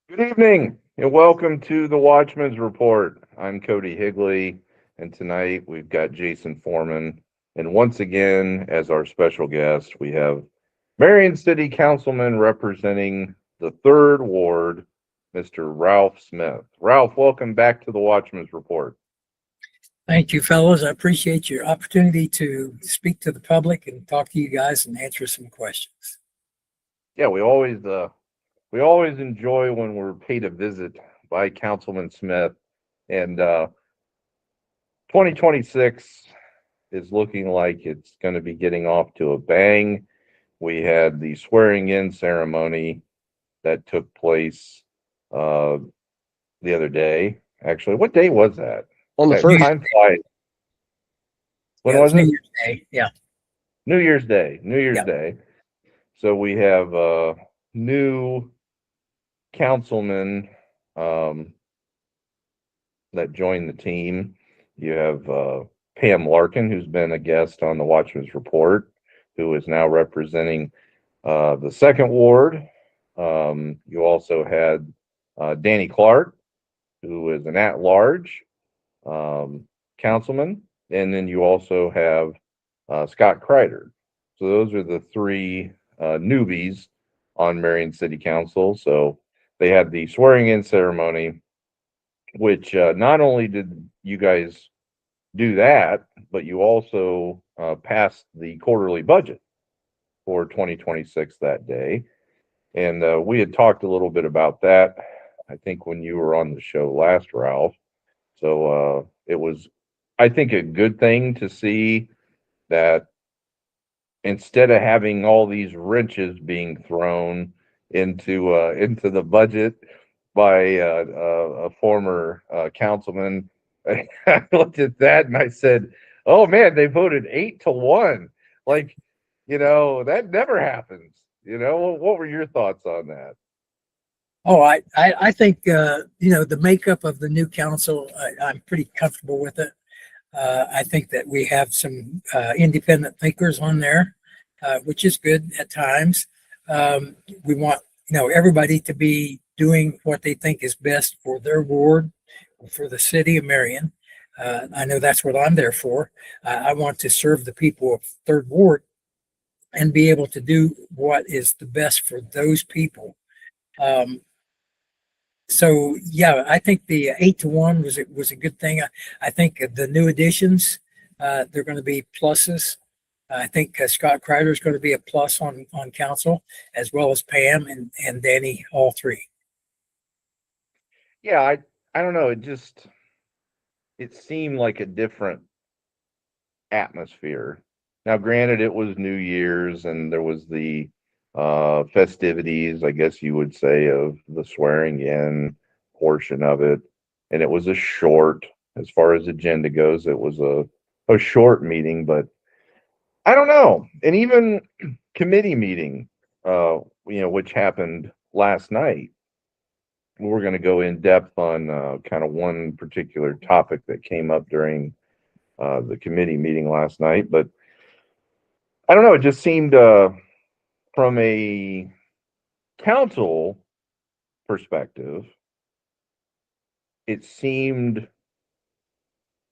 Good evening and welcome to the Watchman's Report. I'm Cody Higley, and tonight we've got Jason Foreman. And once again, as our special guest, we have Marion City Councilman representing the 3rd Ward, Mr. Ralph Smith. Ralph, welcome back to the Watchman's Report. Thank you, fellows. I appreciate your opportunity to speak to the public and talk to you guys and answer some questions. Yeah, we always enjoy when we're paid a visit by Councilman Smith, and 2026 is looking like it's going to be getting off to a bang. We had the swearing in ceremony that took place uh, the other day. Actually, what day was that? On the That first, time flies. When Yeah, it was New it? Year's Day. Yeah. New Year's Day. New Year's Yeah. Day. So we have new councilman um, that joined the team. You have Pam Larkin, who's been a guest on the Watchman's Report, who is now representing the 2nd Ward. You also had Danny Clark, who is an at-large councilman, and then you also have Scott Kreider. So those are the 3 newbies on Marion City Council. So they had the swearing-in ceremony, which not only did you guys do that, but you also passed the quarterly budget for 2026 that day. And we had talked a little bit about that, I think, when you were on the show last, Ralph. So it was, I think, a good thing to see that instead of having all these wrenches being thrown into the budget by a former councilman, I looked at that and I said, "Oh man, they voted 8-1. Like, that never happens." What were your thoughts on that? Oh, I think, the makeup of the new council, I'm pretty comfortable with it. I think that we have some independent thinkers on there, which is good at times. We want, everybody to be doing what they think is best for their ward, for the city of Marion. I know that's what I'm there for. I want to serve the people of 3rd Ward and be able to do what is the best for those people. Um, so yeah, I think the 8-1 was a good thing. I think the new additions, they're going to be pluses. I think Scott Kreider is going to be a plus on council, as well as Pam and Danny, all 3. Yeah, I don't know. It seemed like a different atmosphere. Now, granted, it was New Year's and there was the festivities, I guess you would say, of the swearing in portion of it. And it was a short, as far as agenda goes, it was a short meeting, but I don't know. And even committee meeting, which happened last night, we're going to go in depth on kind of one particular topic that came up during the committee meeting last night. But I don't know. It just seemed from a council perspective, it seemed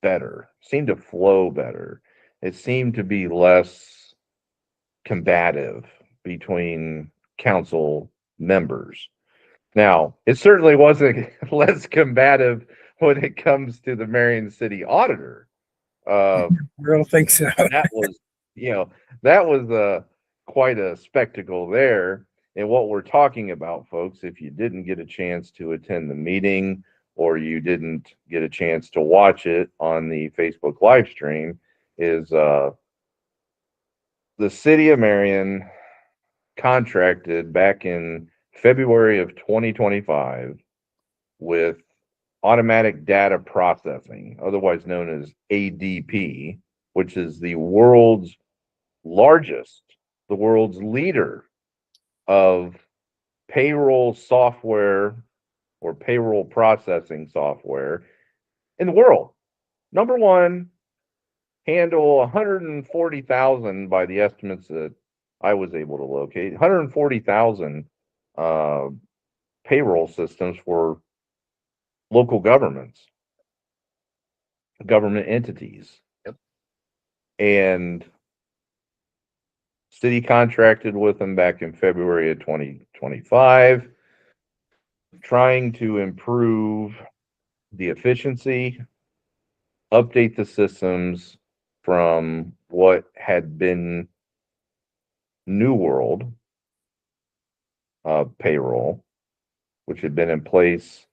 better, seemed to flow better. It seemed to be less combative between council members. Now, it certainly wasn't less combative when it comes to the Marion City Auditor. I don't think so. That was, that was quite a spectacle there. And what we're talking about, folks, if you didn't get a chance to attend the meeting or you didn't get a chance to watch it on the Facebook live stream, is the city of Marion contracted back in February of 2025 with automatic data processing, otherwise known as ADP, which is the world's largest, the world's leader of payroll software or payroll processing software in the world. Number one, handle 140,000 by the estimates that I was able to locate, 140,000 payroll systems for local governments, government entities. Yep. And city contracted with them back in February of 2025, trying to improve the efficiency, update the systems from what had been New World payroll, which had been in place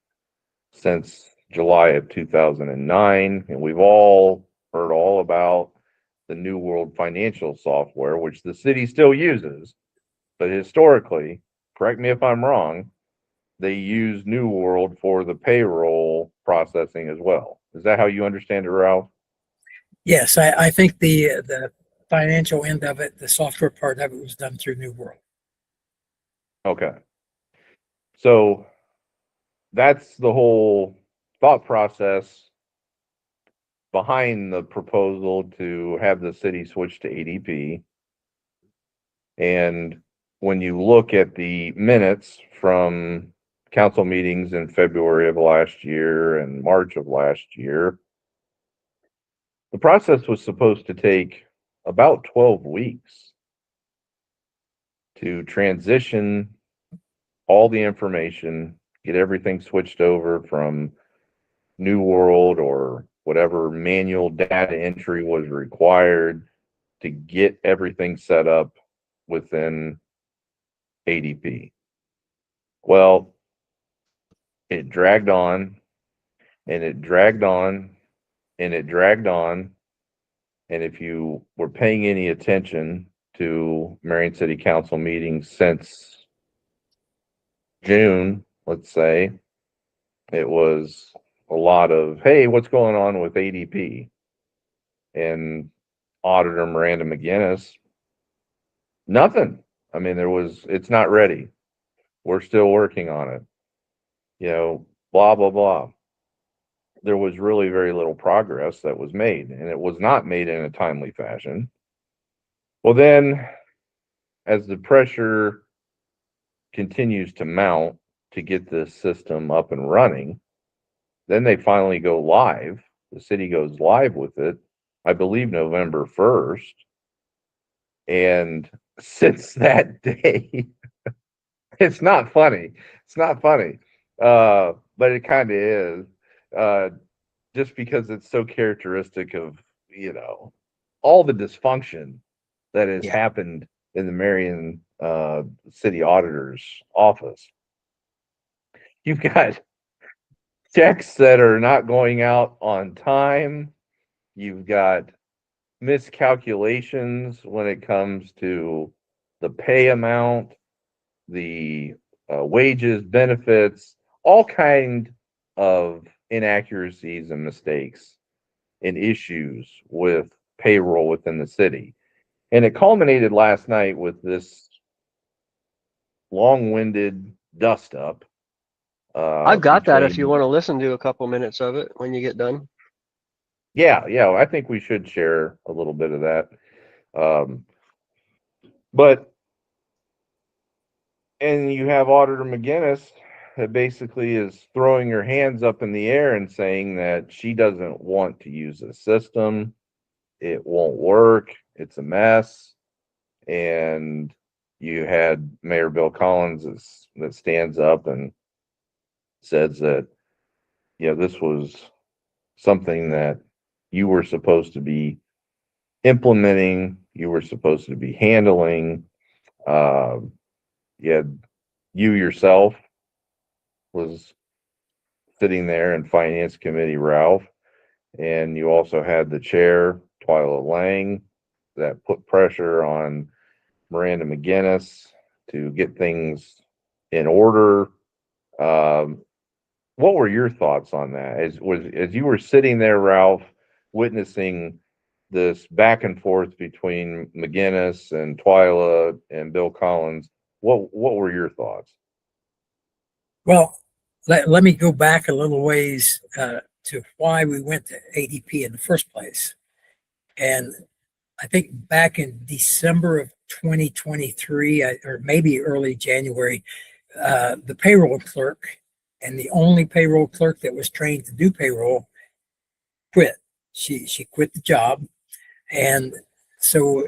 since July of 2009. And we've all heard all about the New World financial software, which the city still uses. But historically, correct me if I'm wrong, they use New World for the payroll processing as well. Is that how you understand it, Ralph? Yes, I think the financial end of it, the software part of it was done through New World. Okay. So that's the whole thought process behind the proposal to have the city switch to ADP. And when you look at the minutes from council meetings in February of last year and March of last year, the process was supposed to take about 12 weeks to transition all the information, get everything switched over from New World or whatever manual data entry was required to get everything set up within ADP. Well, it dragged on and it dragged on and it dragged on. And if you were paying any attention to Marion City Council meetings since June, let's say, it was a lot of, hey, what's going on with ADP? And Auditor Miranda McGinnis, nothing. I mean, it's not ready. We're still working on it. Blah, blah, blah. There was really very little progress that was made, and it was not made in a timely fashion. Well, then, as the pressure continues to mount to get this system up and running, then they finally go live. The city goes live with it, I believe November 1st. And since that day, it's not funny. It's not funny. But it kind of is. Just because it's so characteristic of, all the dysfunction that has happened in the Marion City Auditor's office. You've got checks that are not going out on time. You've got miscalculations when it comes to the pay amount, the wages, benefits, all kind of inaccuracies and mistakes and issues with payroll within the city. And it culminated last night with this long-winded dust up. I've got that if you want to listen to a couple minutes of it when you get done. Yeah, I think we should share a little bit of that. And you have Auditor McGinnis that basically is throwing her hands up in the air and saying that she doesn't want to use the system. It won't work. It's a mess. And you had Mayor Bill Collins that stands up and says that, this was something that you were supposed to be implementing, you were supposed to be handling. You yourself was sitting there in Finance Committee, Ralph, and you also had the chair, Twyla Lang, that put pressure on Miranda McGinnis to get things in order. What were your thoughts on that? As you were sitting there, Ralph, witnessing this back and forth between McGinnis and Twyla and Bill Collins, what were your thoughts? Well, let me go back a little ways to why we went to ADP in the first place. And I think back in December of 2023, or maybe early January, the payroll clerk, and the only payroll clerk that was trained to do payroll quit. She quit the job, and so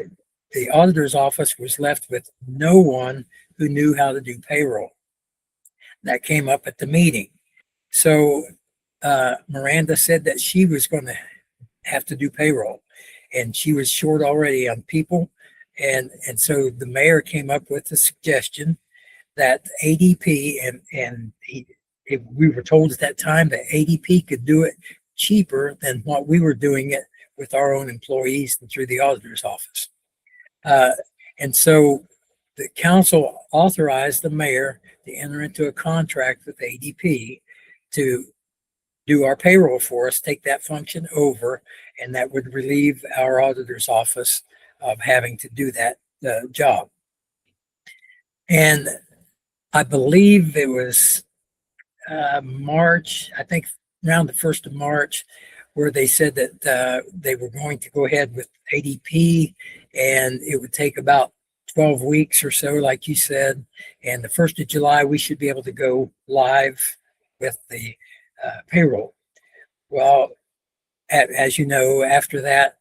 the auditor's office was left with no one who knew how to do payroll. That came up at the meeting. So Miranda said that she was going to have to do payroll, and she was short already on people. And so the mayor came up with the suggestion that ADP, we were told at that time that ADP could do it cheaper than what we were doing it with our own employees and through the auditor's office. And so the council authorized the mayor to enter into a contract with ADP to do our payroll for us, take that function over, and that would relieve our auditor's office of having to do that job. And I believe it was March, I think around the 1st of March, where they said that they were going to go ahead with ADP, and it would take about 12 weeks or so, like you said. And the 1st of July, we should be able to go live with the payroll. Well, as you know, after that,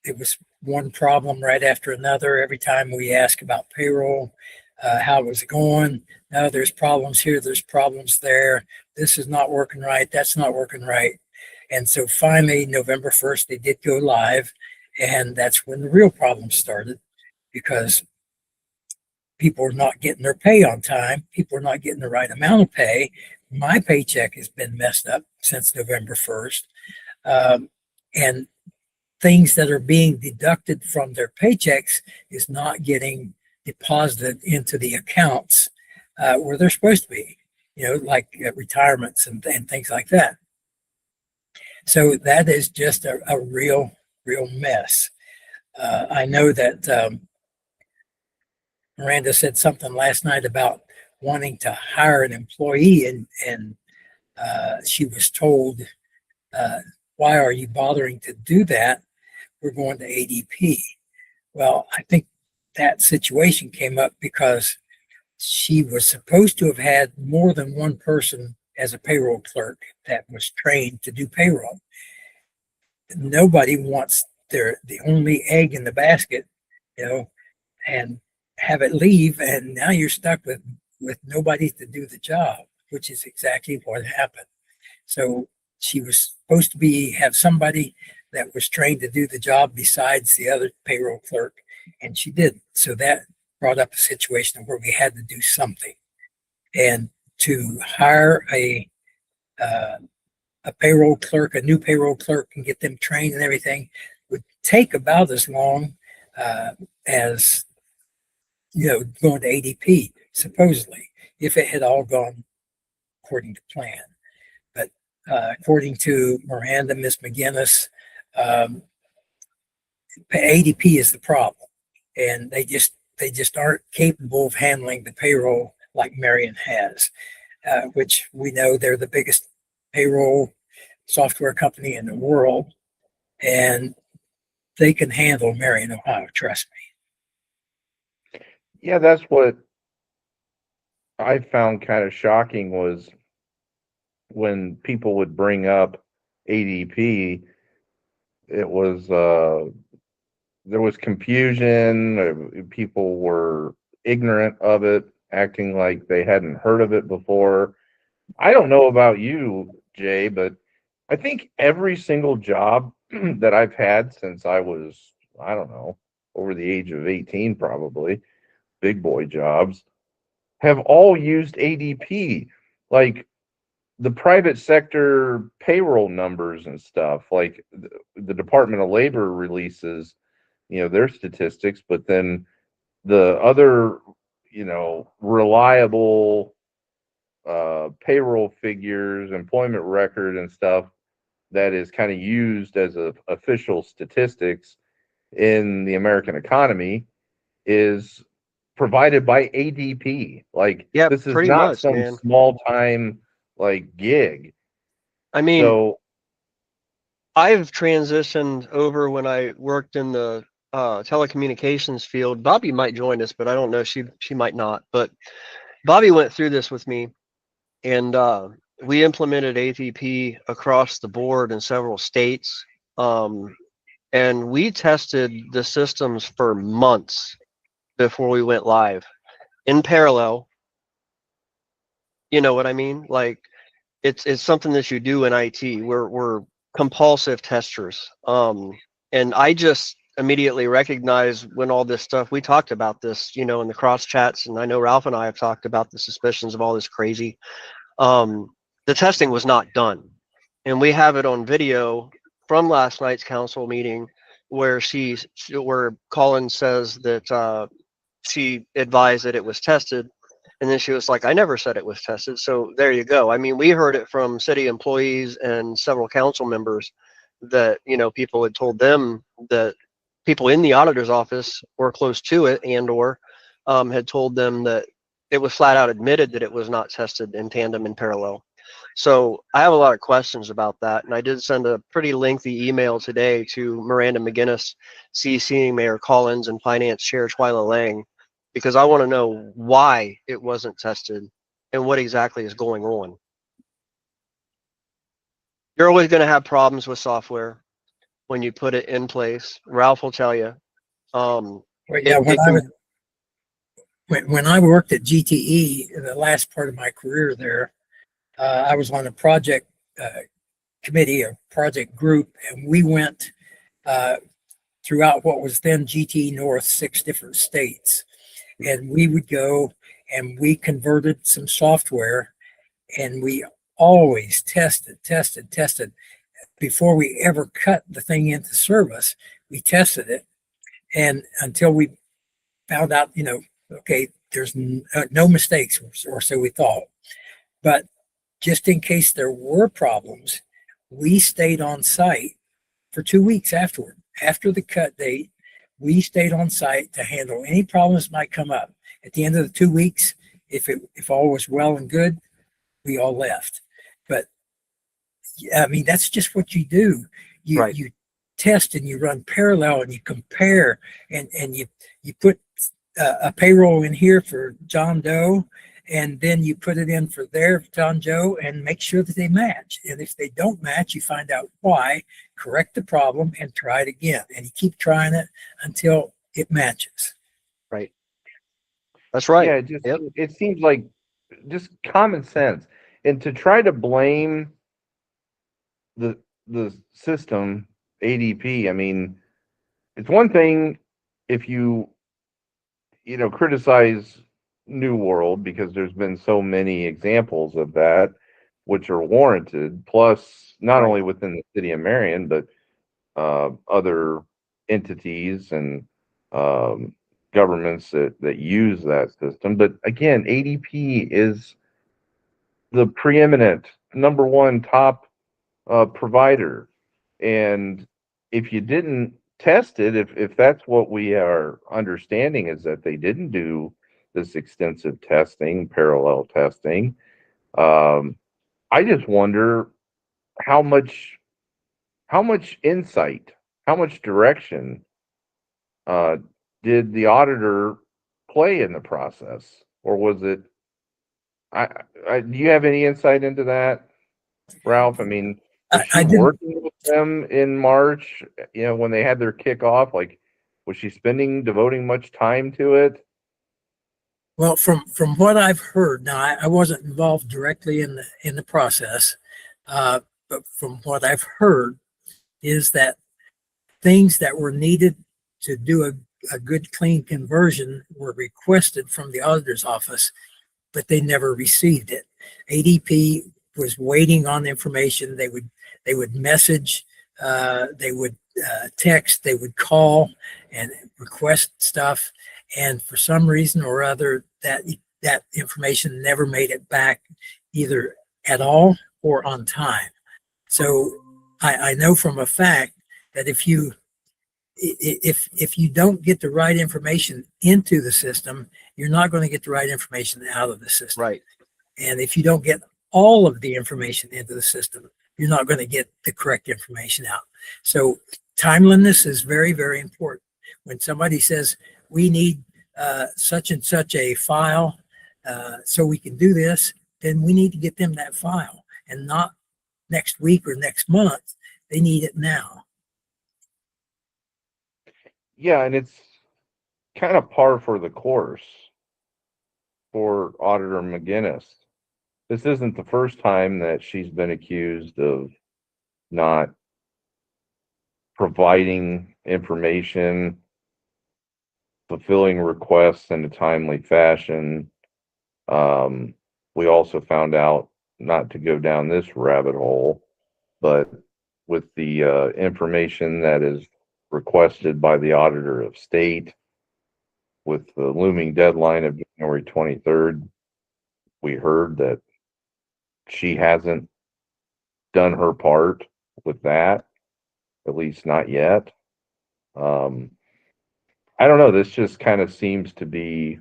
it was one problem right after another. Every time we ask about payroll, how was it going? No, there's problems here, there's problems there. This is not working right, that's not working right. And so finally, November 1st, they did go live. And that's when the real problem started, because people are not getting their pay on time. People are not getting the right amount of pay. My paycheck has been messed up since November 1st. And things that are being deducted from their paychecks is not getting deposited into the accounts where they're supposed to be, like retirements and things like that. So that is just a real mess. I know that Miranda said something last night about wanting to hire an employee, and she was told, why are you bothering to do that? We're going to ADP. Well, I think that situation came up because she was supposed to have had more than one person as a payroll clerk that was trained to do payroll. Nobody wants the only egg in the basket, and have it leave, and now you're stuck with nobody to do the job, which is exactly what happened. So she was supposed to have somebody that was trained to do the job besides the other payroll clerk, and she didn't. So that brought up a situation where we had to do something. And to hire a payroll clerk, a new payroll clerk, and get them trained and everything would take about as long as going to ADP, supposedly, if it had all gone according to plan. But according to Miranda, Ms. McGinnis, ADP is the problem, and they just aren't capable of handling the payroll like Marion has, which we know they're the biggest payroll software company in the world, and they can handle Marion, Ohio. Trust me. Yeah, that's what I found kind of shocking was when people would bring up ADP, it was there was confusion. People were ignorant of it, acting like they hadn't heard of it before. I don't know about you, Jay, but I think every single job that I've had since I was, I don't know, over the age of 18, probably, big boy jobs, have all used ADP. Like the private sector payroll numbers and stuff, like the Department of Labor releases, their statistics, but then the other, reliable payroll figures, employment record and stuff that is kind of used as official statistics in the American economy is provided by ADP. Like, Yeah, this is pretty not much, some man. small time like gig. I mean, So I've transitioned over when I worked in the telecommunications field. Bobby might join us, but I don't know. She might not. But Bobby went through this with me, and we implemented ADP across the board in several states. And we tested the systems for months before we went live in parallel. You know what I mean? Like it's something that you do in IT. We're compulsive testers. And I just immediately recognized when all this stuff, we talked about this, in the cross chats, and I know Ralph and I have talked about the suspicions of all this crazy. The testing was not done. And we have it on video from last night's council meeting where where Colin says that she advised that it was tested. And then she was like, I never said it was tested. So there you go. I mean, we heard it from city employees and several council members that, people had told them that people in the auditor's office or close to it and/or had told them that it was flat out admitted that it was not tested in tandem in parallel. So I have a lot of questions about that. And I did send a pretty lengthy email today to Miranda McGinnis, CCing Mayor Collins and Finance Chair Twyla Lang, because I want to know why it wasn't tested and what exactly is going on. You're always going to have problems with software when you put it in place. Ralph will tell you. Yeah, when I worked at GTE, in the last part of my career there, I was on a project committee, a project group, and we went throughout what was then GTE North, 6 different states. And we would go and we converted some software, and we always tested. Before we ever cut the thing into service, we tested it. And until we found out, okay, there's no mistakes, or so we thought. But just in case there were problems, we stayed on site for 2 weeks afterward. After the cut date, we stayed on site to handle any problems that might come up. At the end of the 2 weeks, if all was well and good, we all left. But I mean, that's just what you do. You test and you run parallel and you compare, and you put a payroll in here for John Doe, and then you put it in for their John Joe and make sure that they match. And if they don't match, you find out why, correct the problem, and try it again. And you keep trying it until it matches. Right. That's right. Yeah, it seems like just common sense. And to try to blame the system, ADP, I mean, it's one thing if you criticize New World, because there's been so many examples of that which are warranted, plus not only within the city of Marion, but other entities and governments that use that system. But again, ADP is the preeminent #1 top provider, and if you didn't test it, if that's what we are understanding, is that they didn't do this extensive testing, parallel testing, I just wonder how much insight, how much direction did the auditor play in the process, or was it? Do you have any insight into that, Ralph? I mean, was she working with them in March? When they had their kickoff, like, was she devoting much time to it? Well, from what I've heard, now I wasn't involved directly in the process, but from what I've heard is that things that were needed to do a good, clean conversion were requested from the auditor's office, but they never received it. ADP was waiting on the information. They would message, they would text, they would call and request stuff. And for some reason or other, that information never made it back, either at all or on time. So I know from a fact that if you don't get the right information into the system, you're not going to get the right information out of the system. Right. And if you don't get all of the information into the system, you're not going to get the correct information out. So timeliness is very, very important. When somebody says, we need such and such a file so we can do this, then we need to get them that file, and not next week or next month. They need it now. Yeah, and it's kind of par for the course for Auditor McGinnis. This isn't the first time that she's been accused of not providing information, fulfilling requests in a timely fashion. We also found out, not to go down this rabbit hole, but with the information that is requested by the Auditor of State, with the looming deadline of January 23rd, we heard that she hasn't done her part with that, at least not yet. I don't know. This just kind of seems to be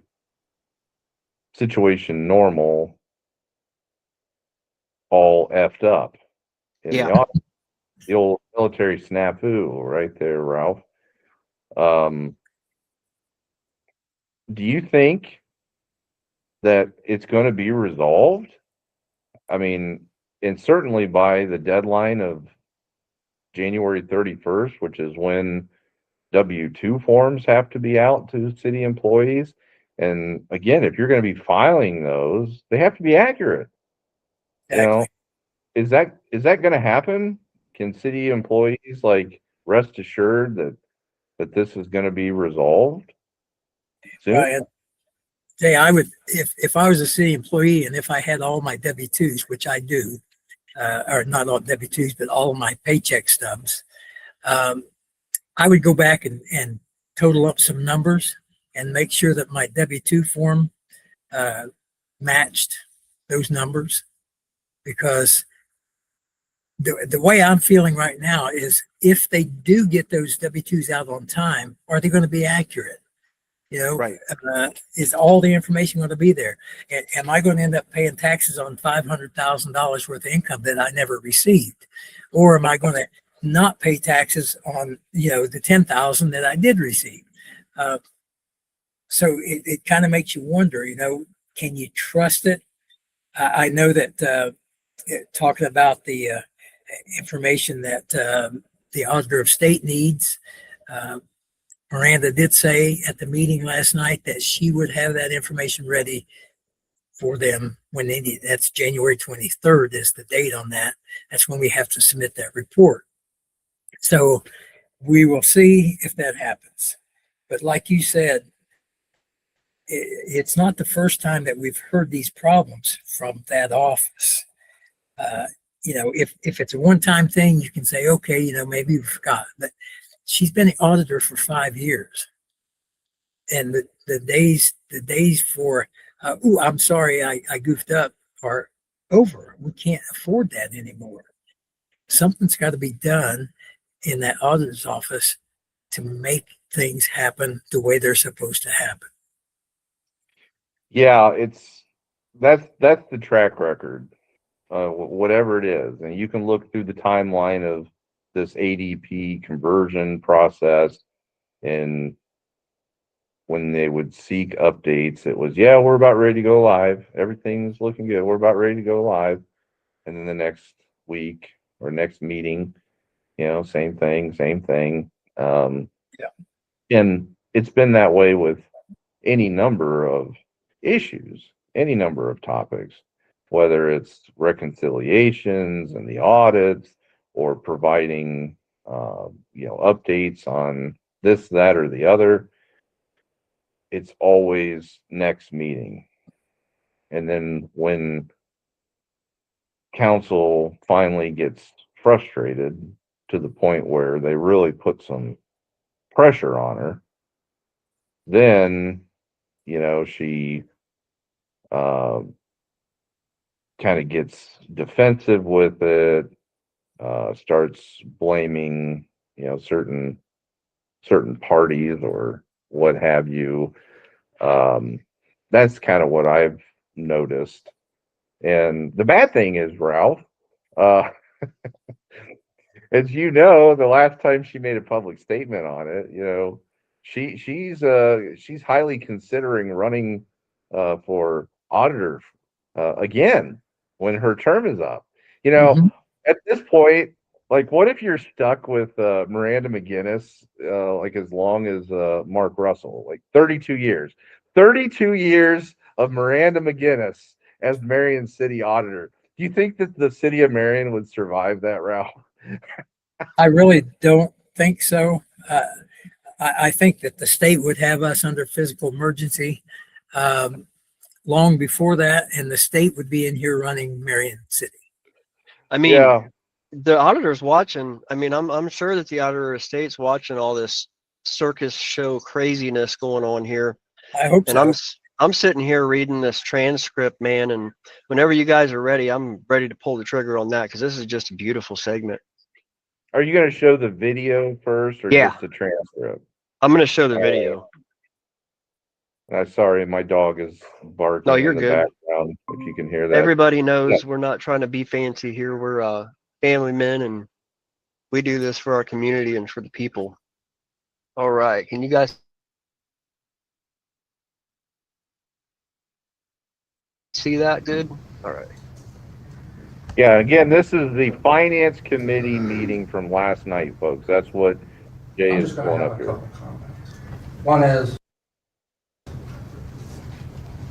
situation normal, all effed up in Yeah. the office. The old military snafu right there, Ralph. Do you think that it's going to be resolved? I mean, and certainly by the deadline of January 31st, which is when W-2 forms have to be out to city employees. And again, if you're going to be filing those, they have to be accurate. You know, Exactly. is that going to happen? Can city employees like rest assured that this is going to be resolved soon? And Jay, I would, if I was a city employee and if I had all my W-2s, which I do, or not all W-2s, but all of my paycheck stubs, I would go back and total up some numbers and make sure that my W-2 form matched those numbers, because the way I'm feeling right now is, if they do get those W-2s out on time, are they going to be accurate? You know, Right. Is all the information going to be there? Am I going to end up paying taxes on $500,000 worth of income that I never received? Or am I going to not pay taxes on, the 10,000 that I did receive? So it kind of makes you wonder, can you trust it? I know that talking about the information that the Auditor of State needs, Miranda did say at the meeting last night that she would have that information ready for them when they need. That's January 23rd is the date on that. That's when we have to submit that report. So we will see if that happens. But like you said, it's not the first time that we've heard these problems from that office. If it's a one-time thing, you can say, okay, maybe we forgot. But she's been an auditor for 5 years. And the days for, I'm sorry, I goofed up, are over. We can't afford that anymore. Something's got to be done in that auditor's office to make things happen the way they're supposed to happen. Yeah, that's the track record, whatever it is, and you can look through the timeline of this ADP conversion process, and when they would seek updates, it was, yeah, we're about ready to go live. Everything's looking good. We're about ready to go live. And then the next week or next meeting, same thing, same thing. Yeah. And it's been that way with any number of issues, any number of topics, whether it's reconciliations and the audits, or providing, updates on this, that, or the other. It's always next meeting. And then when council finally gets frustrated to the point where they really put some pressure on her, then, she kind of gets defensive with it, starts blaming, certain parties or what have you. That's kind of what I've noticed. And the bad thing is, Ralph, uh, as you know, the last time she made a public statement on it, she's highly considering running for auditor again when her term is up. You know, Mhm. at this point, like, what if you're stuck with Miranda McGinnis, like as long as Mark Russell, like 32 years, 32 years of Miranda McGinnis as Marion City Auditor? Do you think that the city of Marion would survive that, Ralph? I really don't think so. I think that the state would have us under physical emergency long before that, and the state would be in here running Marion City. I mean, Yeah, the auditor's watching. I mean, I'm sure that the auditor of state's watching all this circus show craziness going on here. I hope And so. I'm sitting here reading this transcript, man, and whenever you guys are ready, I'm ready to pull the trigger on that because this is just a beautiful segment. are you going to show the video first or Yeah. just the transcript? I'm going to show the video. Sorry, my dog is barking No, you're in the good. background. If you can hear that. Everybody Yeah. knows we're not trying to be fancy here. We're family men, and we do this for our community and for the people. All right. Can you guys see that good? All right. Yeah, again, this is the finance committee meeting from last night, folks. That's what Jay I'm is just going pulling to up have a here. couple comments. One is,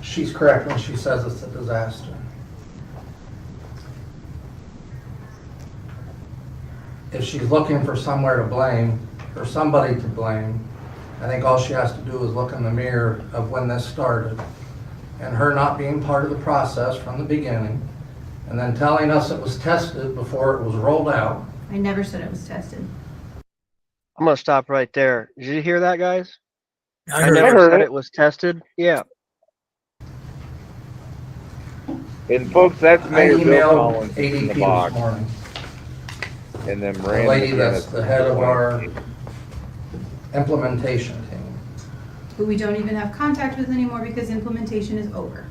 she's correct when she says it's a disaster. If she's looking for somewhere to blame or somebody to blame, I think all she has to do is look in the mirror of when this started and her not being part of the process from the beginning and then telling us it was tested before it was rolled out. I never said it was tested. I'm going to stop right there. Did you hear that, guys? I I heard never heard said it. it was tested. Yeah. And folks, that's I Mayor Bill emailed Collins in ADP the this box, morning. and then The Miranda lady that's McGinnis the is head of one. our implementation team. Who we don't even have contact with anymore because implementation is over.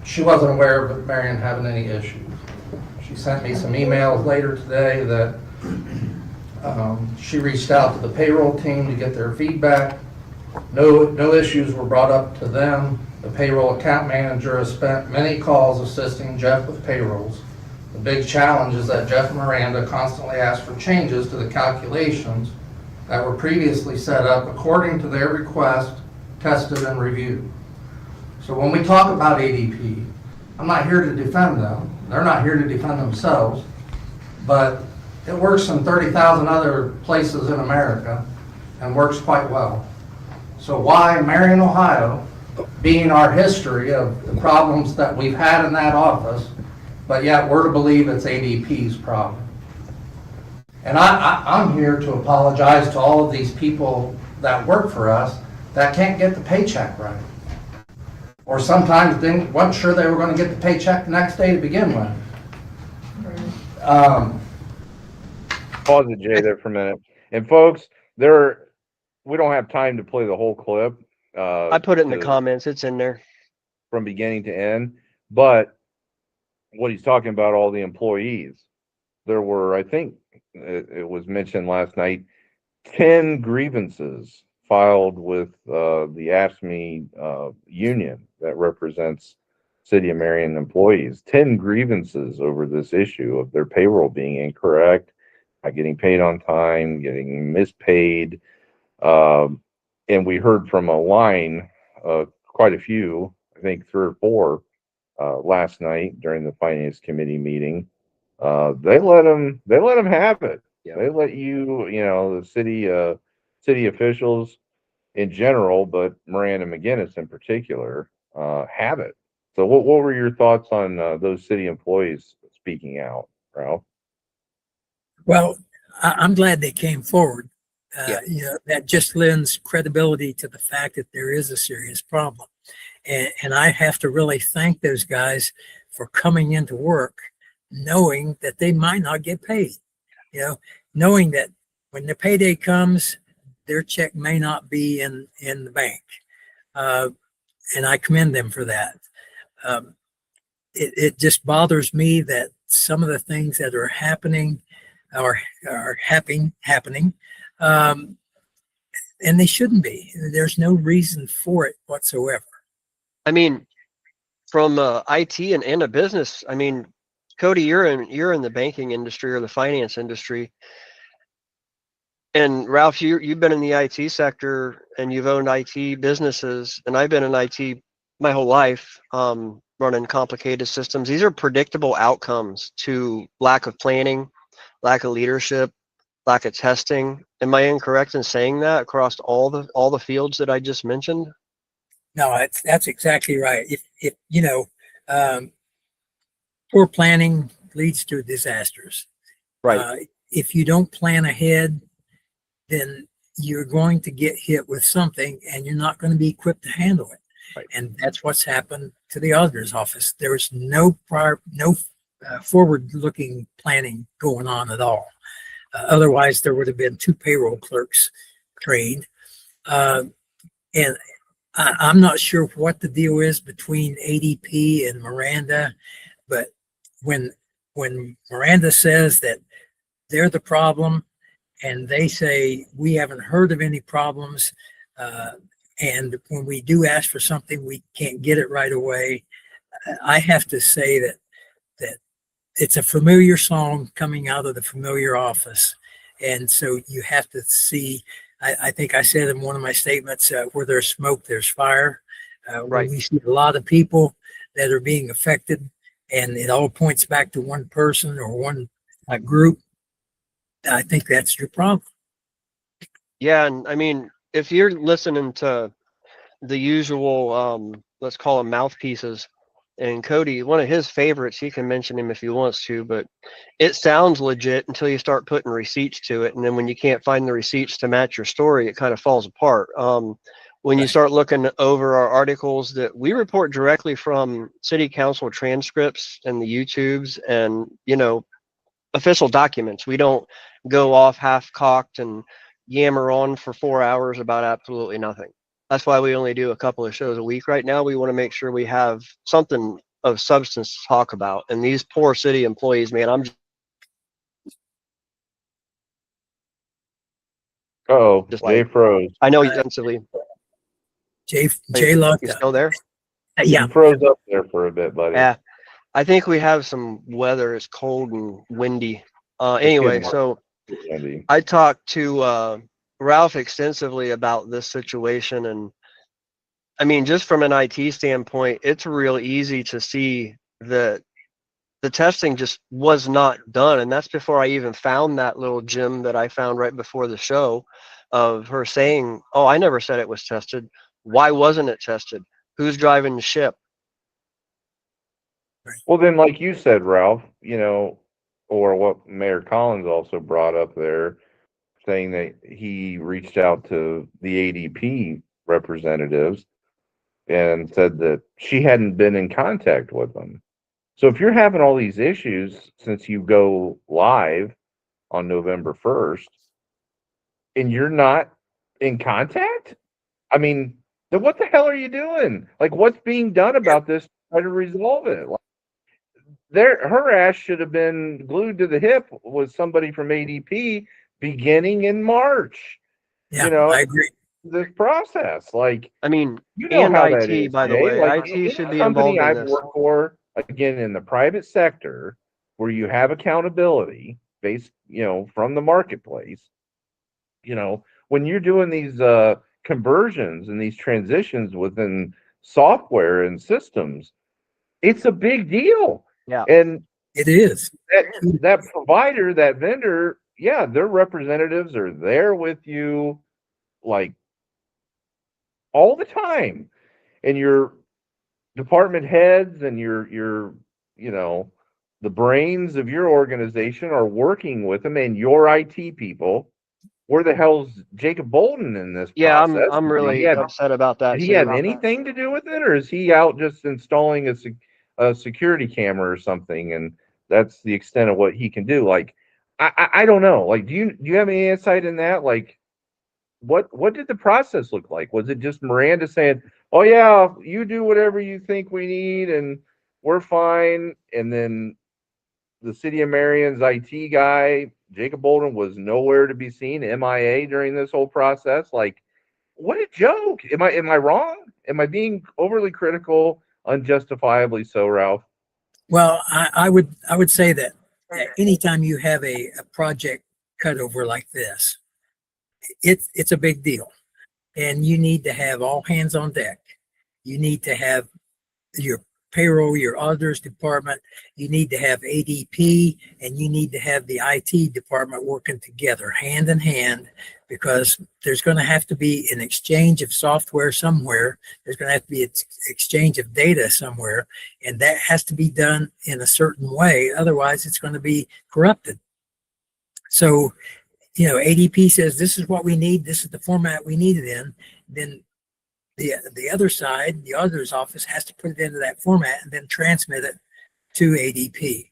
She wasn't aware of Marion having any issues. She sent me some emails later today that she reached out to the payroll team to get their feedback. No issues were brought up to them. The payroll account manager has spent many calls assisting Jeff with payrolls. The big challenge is that Jeff and Miranda constantly ask for changes to the calculations that were previously set up according to their request, tested and reviewed. So when we talk about ADP, I'm not here to defend them. They're not here to defend themselves, but it works in 30,000 other places in America and works quite well. So why Marion, Ohio, being our history of the problems that we've had in that office, but yet we're to believe it's ADP's problem? And I'm here to apologize to all of these people that work for us that can't get the paycheck right. Or sometimes weren't sure they were going to get the paycheck the next day to begin with. Pause it, Jay, there for a minute. And folks, we don't have time to play the whole clip. I put it in the comments. It's in there. From beginning to end, but what he's talking about, all the employees, there were, I think it was mentioned last night, 10 grievances filed with the AFSCME union that represents City of Marion employees. 10 grievances over this issue of their payroll being incorrect, not getting paid on time, getting mispaid. And we heard from a line, quite a few, I think 3 or 4, last night during the finance committee meeting. They let them have it. Yeah. They let the city officials in general, but Miranda McGinnis in particular, have it. So what were your thoughts on those city employees speaking out, Ralph? Well, I'm glad they came forward. Yeah. That just lends credibility to the fact that there is a serious problem. And I have to really thank those guys for coming into work knowing that they might not get paid, knowing that when the payday comes, their check may not be in the bank. And I commend them for that. It just bothers me that some of the things that are happening are happening, and they shouldn't be. There's no reason for it whatsoever. I mean, from IT and a business, I mean, Cody, you're in the banking industry or the finance industry. And Ralph, you've been in the IT sector and you've owned IT businesses, and I've been in IT my whole life, running complicated systems. These are predictable outcomes to lack of planning, lack of leadership, lack of testing. Am I incorrect in saying that across all the fields that I just mentioned? No, that's exactly right. If um, poor planning leads to disasters. Right. If you don't plan ahead, then you're going to get hit with something and you're not going to be equipped to handle it. Right. And that's what's happened to the auditor's office. There was no forward-looking planning going on at all. Otherwise, there would have been 2 payroll clerks trained. And I'm not sure what the deal is between ADP and Miranda, but when Miranda says that they're the problem, and they say we haven't heard of any problems, and when we do ask for something, we can't get it right away. I have to say that it's a familiar song coming out of the familiar office, and so you have to see. I think I said in one of my statements, where there's smoke, there's fire. Right. When we see a lot of people that are being affected, and it all points back to one person or one group, I think that's your problem. Yeah, and I mean, if you're listening to the usual, let's call them mouthpieces, and Cody, one of his favorites, he can mention him if he wants to, but it sounds legit until you start putting receipts to it, and then when you can't find the receipts to match your story, it kind of falls apart. When you start looking over our articles that we report directly from city council transcripts and the YouTubes and, official documents, we don't go off half-cocked and yammer on for 4 hours about absolutely nothing. That's why we only do a couple of shows a week right now. We want to make sure we have something of substance to talk about. And these poor city employees, man, Oh, just Jay like, froze. I know defensively. Jay locked You up. still there? Yeah. You froze up there for a bit, buddy. Yeah. I think we have some weather. It's cold and windy. It's Anyway, getting so windy. I talked to Ralph extensively about this situation, and I mean, just from an IT standpoint, it's real easy to see that the testing just was not done. And that's before I even found that little gem that I found right before the show of her saying, "Oh, I never said it was tested. Why wasn't it tested? Who's driving the ship?" Well, then, like you said, Ralph, or what Mayor Collins also brought up there, saying that he reached out to the ADP representatives and said that she hadn't been in contact with them. So if you're having all these issues since you go live on November 1st and you're not in contact, I mean, then what the hell are you doing? Like, what's being done about this to try to resolve it? Like, her ass should have been glued to the hip with somebody from ADP beginning in March. Yeah, I agree. this process. Like, I mean, how and that IT, is, by the Jay. way, Like, IT should be company involved in I've this. worked for, again, in the private sector, where you have accountability based, from the marketplace, when you're doing these conversions and these transitions within software and systems, it's a big deal. Yeah. And It is. that provider, that vendor, yeah, their representatives are there with you like all the time. And your department heads and your the brains of your organization are working with them and your IT people. Where the hell's Jacob Bolden in this Yeah, process? I'm really upset about that Did he too. have anything to do with it, or is he out just installing a security camera or something, and that's the extent of what he can do? Like, I don't know. Like, do you have any insight in that? Like, what did the process look like? Was it just Miranda saying, "Oh yeah, you do whatever you think we need, and we're fine," and then the city of Marion's IT guy, Jacob Bolden, was nowhere to be seen, MIA during this whole process? Like, what a joke. Am I wrong? Am I being overly critical, unjustifiably so, Ralph? Well, I would say that anytime you have a project cut over like this, it's a big deal, and you need to have all hands on deck. You need to have your payroll, your auditors department, you need to have ADP, and you need to have the IT department working together hand in hand, because there's going to have to be an exchange of software somewhere. There's going to have to be an exchange of data somewhere, and that has to be done in a certain way. Otherwise, it's going to be corrupted. So, ADP says this is what we need. This is the format we need it in. Then the other side, the auditor's office, has to put it into that format and then transmit it to ADP.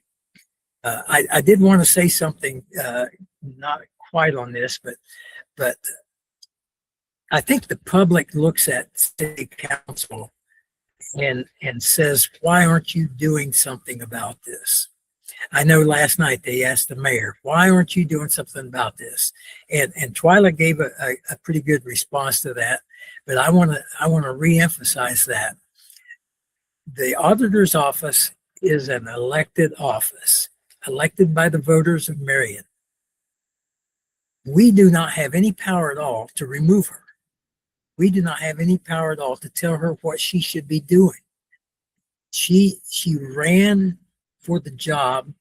I did want to say something, not quite on this, but I think the public looks at city council and says, why aren't you doing something about this? I know last night they asked the mayor, why aren't you doing something about this? And Twyla gave a pretty good response to that. But I want to reemphasize that the auditor's office is an elected office, elected by the voters of Marion. We do not have any power at all to remove her. We do not have any power at all to tell her what she should be doing. She ran for the job,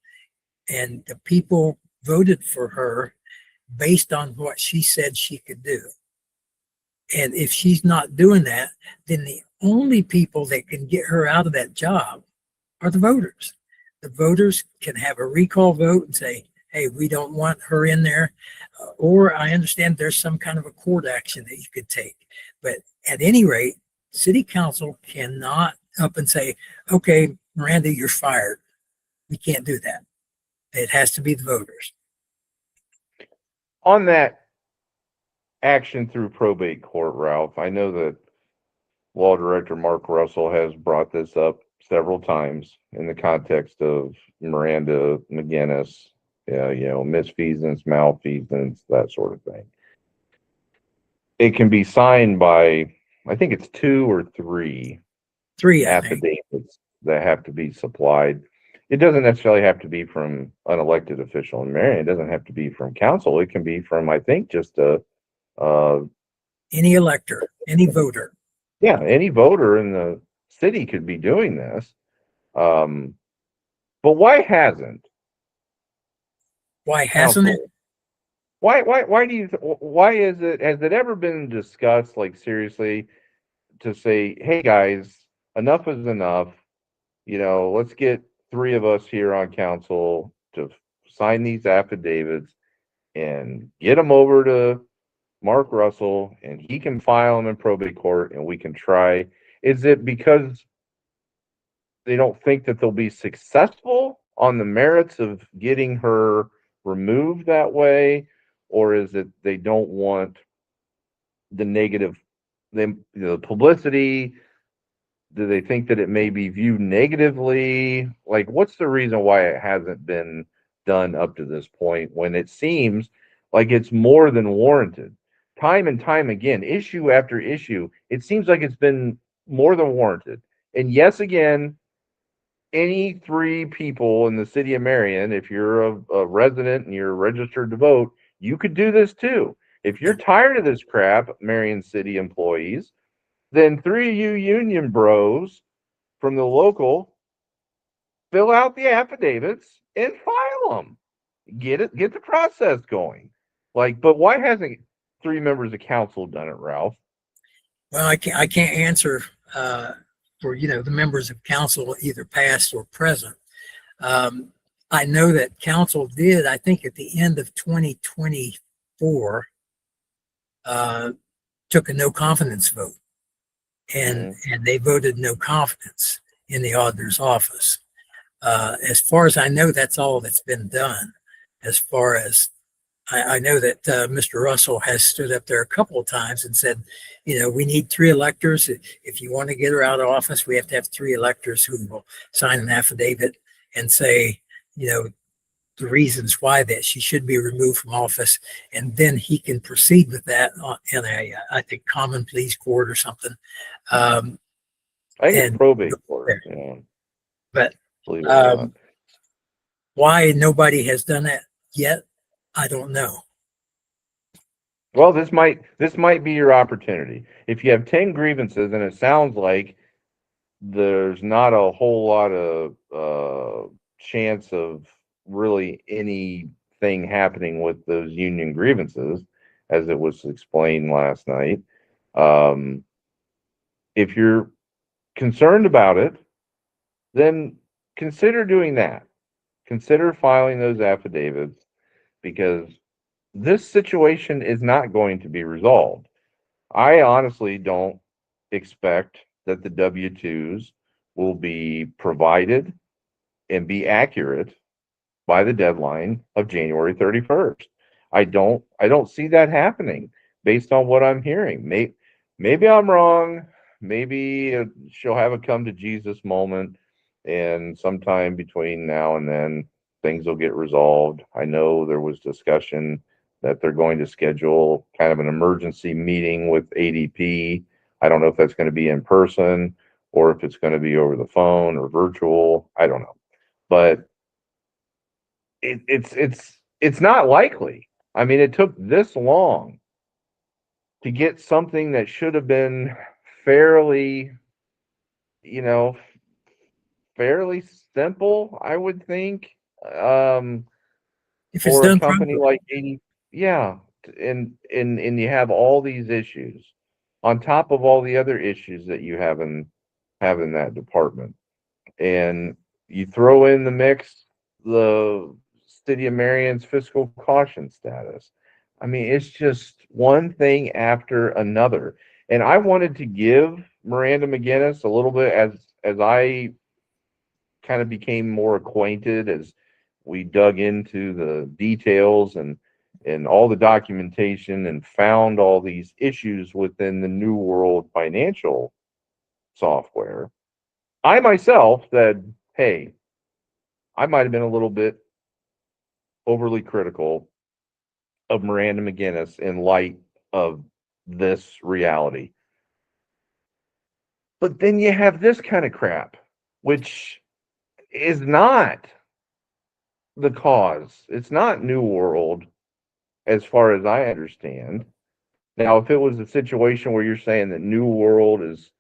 and the people voted for her based on what she said she could do. And if she's not doing that, then the only people that can get her out of that job are the voters. The voters can have a recall vote and say, hey, we don't want her in there. Or I understand there's some kind of a court action that you could take. But at any rate, city council cannot up and say, okay, Miranda, you're fired. We can't do that. It has to be the voters. On that action through probate court, Ralph, I know that Law Director Mark Russell has brought this up several times in the context of Miranda McGinnis, misfeasance, malfeasance, that sort of thing. It can be signed by, I think it's 2 or 3 affidavits that have to be supplied. It doesn't necessarily have to be from an elected official in Marion. It doesn't have to be from council. It can be from, I think, just any elector, any voter. Yeah, any voter in the city could be doing this. But why hasn't? Why hasn't it? Why is it, has it ever been discussed, like, seriously, to say, hey guys, enough is enough, let's get 3 of us here on council to sign these affidavits and get them over to Mark Russell, and he can file them in probate court, and we can try. Is it because they don't think that they'll be successful on the merits of getting her removed that way, or is it they don't want the negative, the publicity? Do they think that it may be viewed negatively? Like, what's the reason why it hasn't been done up to this point, when it seems like it's more than warranted? Time and time again, issue after issue, it seems like it's been more than warranted. And yes, again, any 3 people in the city of Marion, if you're a resident and you're registered to vote, you could do this too. If you're tired of this crap, Marion City employees, then 3 of you union bros from the local, fill out the affidavits and file them. Get the process going. But why hasn't 3 members of council done it, Ralph? Well, I can't answer for the members of council, either past or present. I know that council did, I think at the end of 2024, took a no confidence vote, and they voted no confidence in the auditor's office. As far as I know, that's all that's been done. As far as I know that Mr. Russell has stood up there a couple of times and said, we need 3 electors. If you want to get her out of office, we have to have 3 electors who will sign an affidavit and say, the reasons why that she should be removed from office, and then he can proceed with that in a, I think, common pleas court or something. I think it's And probate court, you know, but believe it or not. why nobody has done that yet, I don't know. Well, this might be your opportunity. If you have 10 grievances and it sounds like there's not a whole lot of chance of really anything happening with those union grievances, as it was explained last night. If you're concerned about it, then consider doing that. Consider filing those affidavits, because this situation is not going to be resolved. I honestly don't expect that the W-2s will be provided and be accurate by the deadline of January 31st. I don't see that happening based on what I'm hearing. Maybe I'm wrong. Maybe she'll have a come to Jesus moment, and sometime between now and then things will get resolved. I know there was discussion that they're going to schedule kind of an emergency meeting with ADP. I don't know if that's going to be in person or if it's going to be over the phone or virtual. I don't know, but it's not likely. I mean, it took this long to get something that should have been fairly, you know, fairly simple, I would think. If it's For a done company properly. like AD, yeah, and you have all these issues on top of all the other issues that you have in that department, and you throw in the mix the city of Marion's fiscal caution status. I mean, it's just one thing after another. And I wanted to give Miranda McGinnis a little bit, as I kind of became more acquainted, as we dug into the details and all the documentation and found all these issues within the New World financial software. I myself said, hey, I might have been a little bit overly critical of Miranda McGinnis in light of this reality. But then you have this kind of crap, which is not the cause. It's not New World, as far as I understand. Now, if it was a situation where you're saying that New World is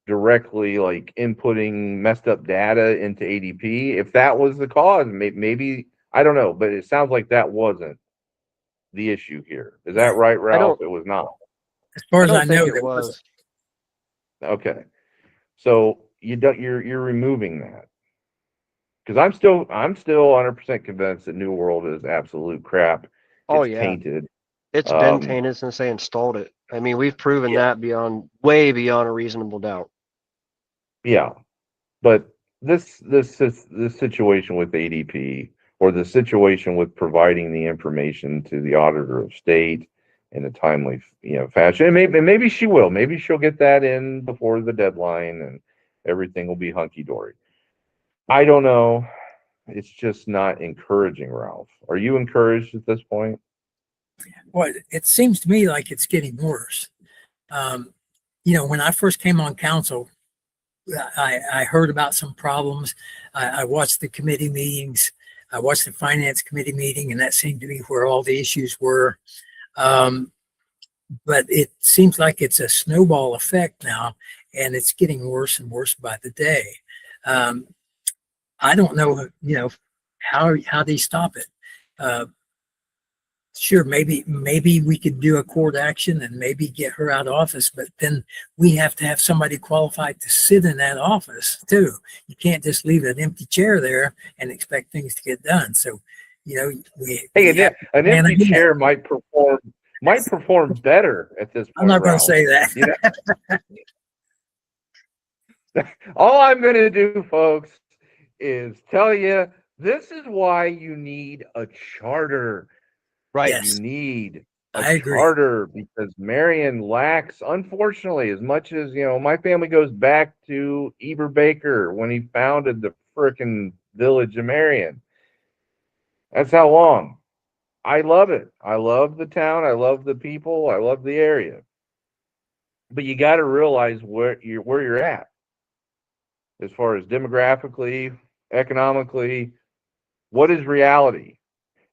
directly like inputting messed up data into ADP, if that was the cause, maybe I don't know, but it sounds like that wasn't the issue here. Is that right, I Ralph? don't It was not. As far I as I don't know, think it there wasn't. was. Okay. So you're removing that. Because I'm still 100% convinced that New World is absolute crap. Oh It's yeah, tainted. it's been tainted since they installed it. I mean, we've proven Yeah. that way beyond a reasonable doubt. Yeah. But this situation with ADP, or the situation with providing the information to the auditor of state in a timely, fashion, and maybe she will. Maybe she'll get that in before the deadline, and everything will be hunky dory. I don't know. It's just not encouraging, Ralph. Are you encouraged at this point? Well, it seems to me like it's getting worse. When I first came on council, I heard about some problems. I watched the committee meetings. I watched the finance committee meeting, and that seemed to be where all the issues were. But it seems like it's a snowball effect now, and it's getting worse and worse by the day. I don't know, how they stop it. Sure, maybe we could do a court action and maybe get her out of office, but then we have to have somebody qualified to sit in that office too. You can't just leave an empty chair there and expect things to get done. So, Hey, an man, empty chair might perform better at this point. I'm not going to Ralph. say that. All I'm going to do, folks, is tell you this is why you need a charter. Right. Yes, You need I a agree. charter, because Marion lacks, unfortunately, as much as, my family goes back to Eber Baker when he founded the frickin' village of Marion. That's how long. I love it. I love the town. I love the people. I love the area. But you got to realize where you're at as far as demographically, economically. What is reality?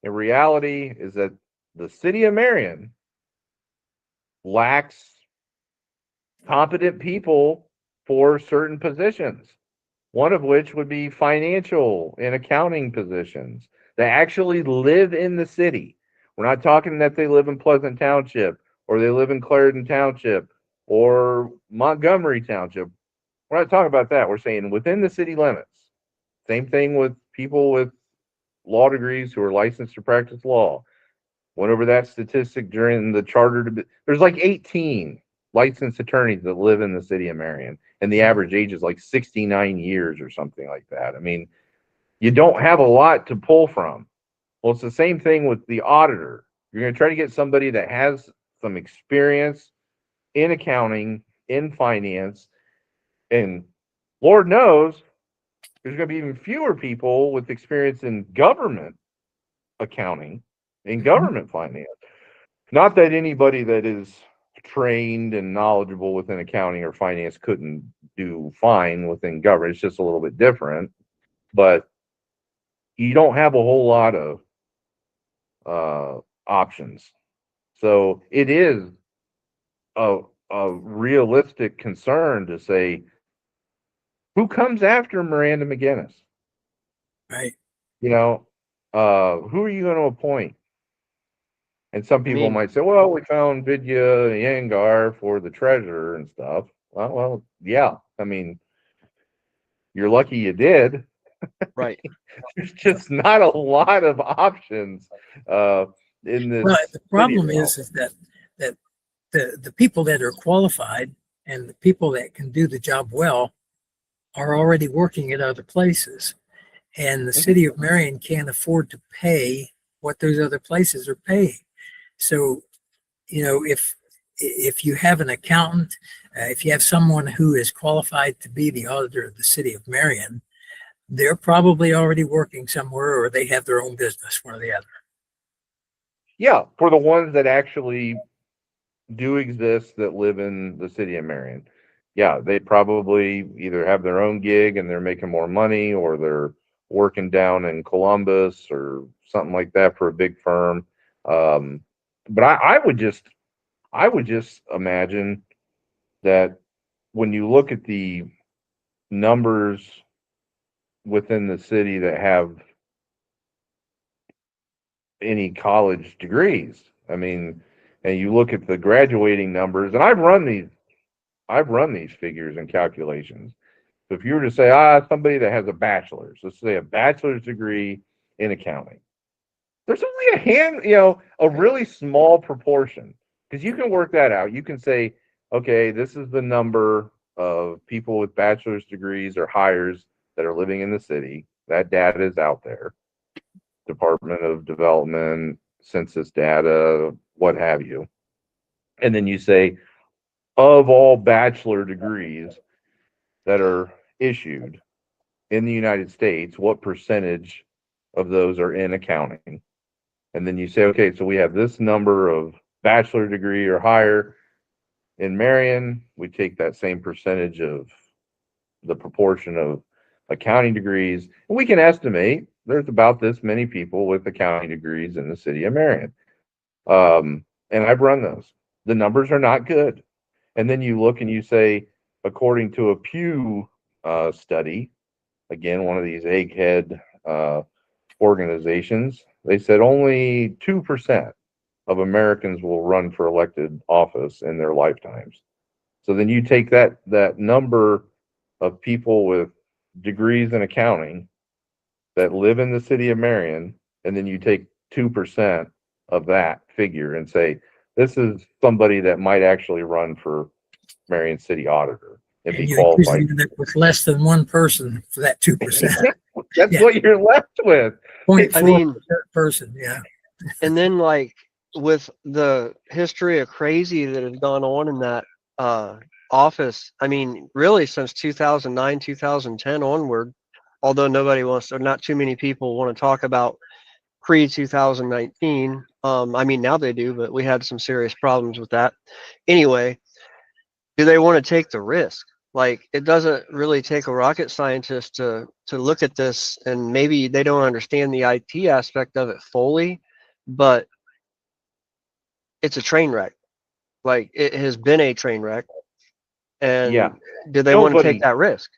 And reality is that the city of Marion lacks competent people for certain positions, one of which would be financial and accounting positions that actually live in the city. We're not talking that they live in Pleasant Township or they live in Clarendon Township or Montgomery Township. We're not talking about that. We're saying within the city limits. Same thing with people with law degrees who are licensed to practice law. Went over that statistic during the charter. There's like 18 licensed attorneys that live in the city of Marion, and the average age is like 69 years or something like that. I mean, you don't have a lot to pull from. Well, it's the same thing with the auditor. You're going to try to get somebody that has some experience in accounting, in finance, and Lord knows there's going to be even fewer people with experience in government accounting, in government finance. Not that anybody that is trained and knowledgeable within accounting or finance couldn't do fine within government. It's just a little bit different, but you don't have a whole lot of options. So it is a realistic concern to say, who comes after Miranda McGinnis? Right. You know, who are you going to appoint? And some people mean- might say, well, we found Vidya Yangar for the treasurer and stuff. Well, yeah. I mean, you're lucky you did. Right. There's just not a lot of options in this. Well, the problem city is that the people that are qualified and the people that can do the job well are already working at other places. And the city of Marion can't afford to pay what those other places are paying. So, you know, if you have an accountant, if you have someone who is qualified to be the auditor of the city of Marion, they're probably already working somewhere or they have their own business, one or the other. Yeah, for the ones that actually do exist that live in the city of Marion. Yeah, they probably either have their own gig and they're making more money, or they're working down in Columbus or something like that for a big firm. But I would just imagine that when you look at the numbers within the city that have any college degrees, I mean, and you look at the graduating numbers, and I've run these figures and calculations. So if you were to say, somebody that has a bachelor's, let's say a bachelor's degree in accounting, there's only a really small proportion, because you can work that out. You can say, okay, this is the number of people with bachelor's degrees or hires that are living in the city. That data is out there. Department of Development, census data, what have you. And then you say, of all bachelor degrees that are issued in the United States, what percentage of those are in accounting? And then you say, okay, so we have this number of bachelor degree or higher in Marion. We take that same percentage of the proportion of accounting degrees, and we can estimate there's about this many people with accounting degrees in the city of Marion. And I've run those. The numbers are not good. And then you look and you say, according to a Pew study, again, one of these egghead organizations, they said only 2% of Americans will run for elected office in their lifetimes. So then you take that number of people with degrees in accounting that live in the city of Marion, and then you take 2% of that figure and say, this is somebody that might actually run for Marion City Auditor and be you qualified. usually end up with less than one person for that 2%. That's Yeah. what you're left with. 0.4% person, yeah. And then like with the history of crazy that has gone on in that office, I mean, really since 2009, 2010 onward, although nobody wants, or not too many people want to talk about pre-2019. I mean, now they do, but we had some serious problems with that. Anyway, do they want to take the risk? Like, it doesn't really take a rocket scientist to look at this, and maybe they don't understand the IT aspect of it fully, but it's a train wreck. Like, it has been a train wreck, and Yeah. do they want to take Nobody, that risk?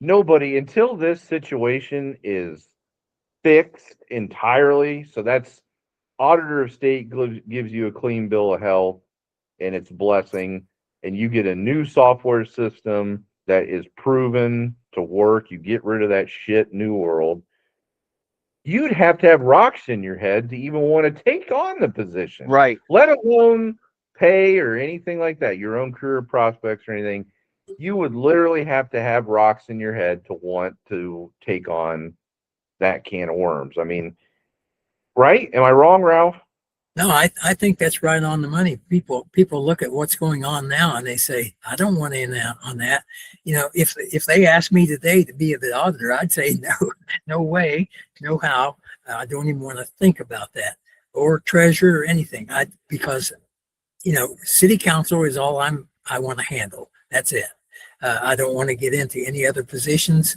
nobody, until this situation is fixed entirely. So that's auditor of state gives you a clean bill of health and its blessing, and you get a new software system that is proven to work. You get rid of that shit new world. You'd have to have rocks in your head to even want to take on the position, Right. let alone pay or anything like that, your own career prospects or anything. You would literally have to have rocks in your head to want to take on that can of worms. I mean, right? Am I wrong, Ralph? No, I think that's right on the money. People look at what's going on now and they say, I don't want in on that. You know, if they asked me today to be the auditor, I'd say no, no way, no how. I don't even want to think about that, or treasurer or anything. Because you know, city council is all I want to handle. That's it. I don't want to get into any other positions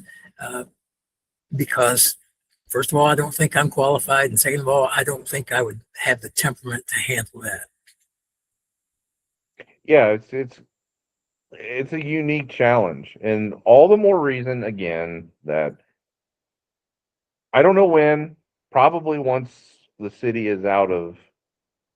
because first of all, I don't think I'm qualified. And second of all, I don't think I would have the temperament to handle that. Yeah, it's a unique challenge, and all the more reason again that I don't know when, probably once the city is out of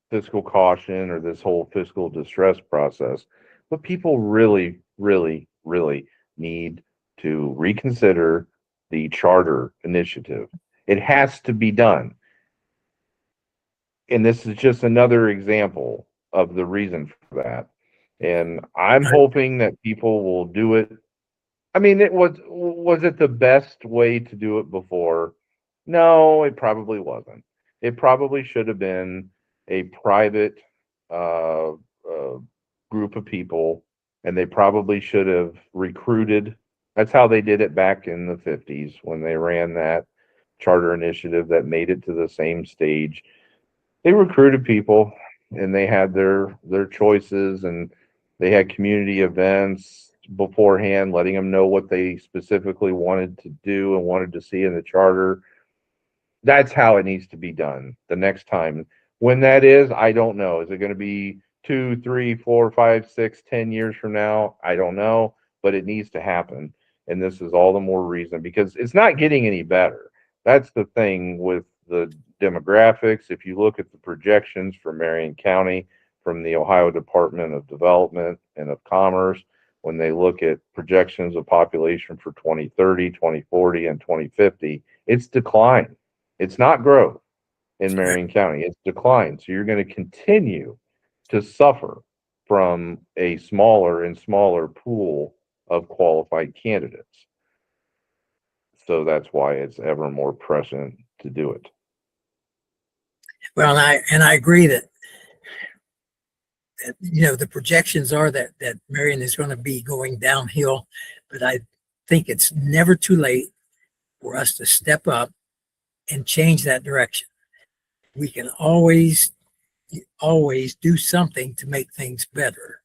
fiscal caution or this whole fiscal distress process, but people really, really, really need to reconsider the charter initiative. It has to be done. And this is just another example of the reason for that. And I'm hoping that people will do it. I mean, was it the best way to do it before? No, it probably wasn't. It probably should have been a private uh, uh, group of people, and they probably should have recruited. That's how they did it back in the 50s when they ran that charter initiative that made it to the same stage. They recruited people, and they had their choices, and they had community events beforehand, letting them know what they specifically wanted to do and wanted to see in the charter. That's how it needs to be done the next time. When that is, I don't know. Is it going to be 2, 3, 4, 5, 6, 10 years from now? I don't know, but it needs to happen. And this is all the more reason because it's not getting any better. That's the thing with the demographics. If you look at the projections for Marion County from the Ohio Department of Development and of Commerce, when they look at projections of population for 2030, 2040, and 2050, it's decline. It's not growth in Marion County. It's decline. So you're going to continue to suffer from a smaller and smaller pool of qualified candidates. So that's why it's ever more prescient to do it. Well, and I agree that you know the projections are that Marion is going to be going downhill, but I think it's never too late for us to step up and change that direction. We can always do something to make things better.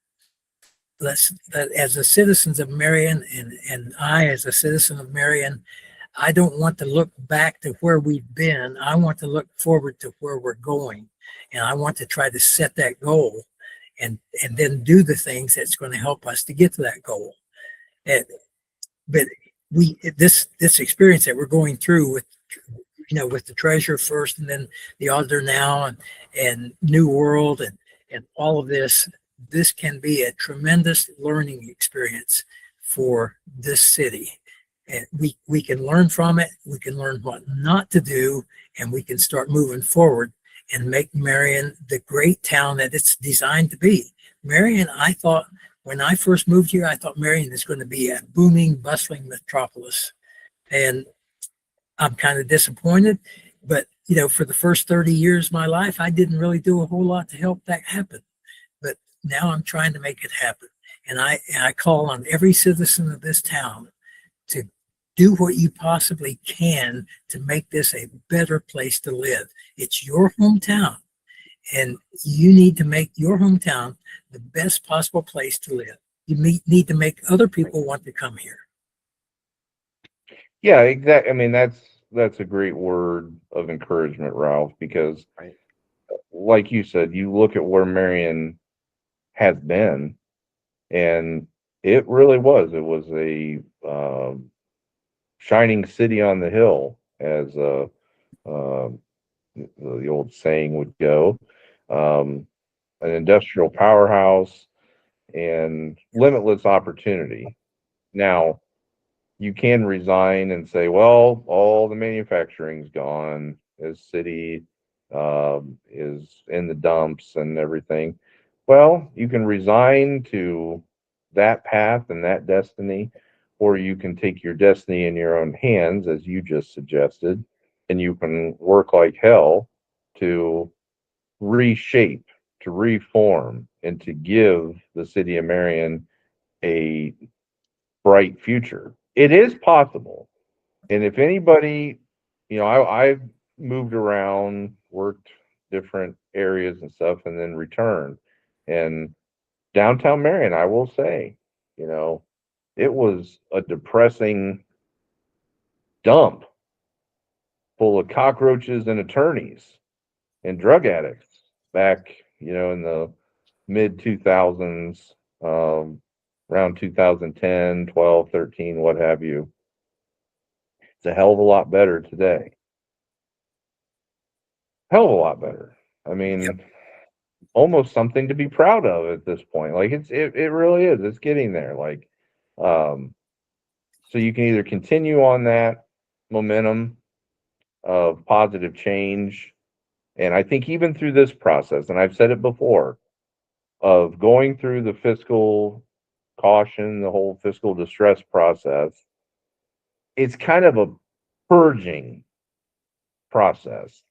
As a citizens of Marion, and I as a citizen of Marion, I don't want to look back to where we've been. I want to look forward to where we're going. And I want to try to set that goal and then do the things that's going to help us to get to that goal. But this experience that we're going through with, you know, with the treasurer first and then the auditor now and New World and all of this can be a tremendous learning experience for this city. And we can learn from it. We can learn what not to do, and we can start moving forward and make Marion the great town that it's designed to be. Marion, I thought when I first moved here, I thought Marion is going to be a booming, bustling metropolis. And I'm kind of disappointed, but you know, for the first 30 years of my life, I didn't really do a whole lot to help that happen. But now I'm trying to make it happen. And I call on every citizen of this town to do what you possibly can to make this a better place to live. It's your hometown, and you need to make your hometown the best possible place to live. You need to make other people want to come here. Yeah, exactly. I mean, that's a great word of encouragement, Ralph, because Right. like you said, you look at where Marion has been, and it really was. It was a shining city on the hill, as the old saying would go. Um, an industrial powerhouse and limitless opportunity. Now, you can resign and say, well, all the manufacturing's gone, this city is in the dumps and everything. Well, you can resign to that path and that destiny, or you can take your destiny in your own hands, as you just suggested, and you can work like hell to reshape, to reform, and to give the city of Marion a bright future. It is possible. And if anybody, I've moved around, worked different areas and stuff, and then returned. And downtown Marion, I will say, you know, it was a depressing dump full of cockroaches and attorneys and drug addicts back, in the mid 2000s, around 2010, 12, 13, what have you. It's a hell of a lot better today. Hell of a lot better. I mean, Yep. almost something to be proud of at this point. Like it really is. It's getting there. Like, so you can either continue on that momentum of positive change, and I think even through this process, and I've said it before, of going through the fiscal caution, the whole fiscal distress process, it's kind of a purging process.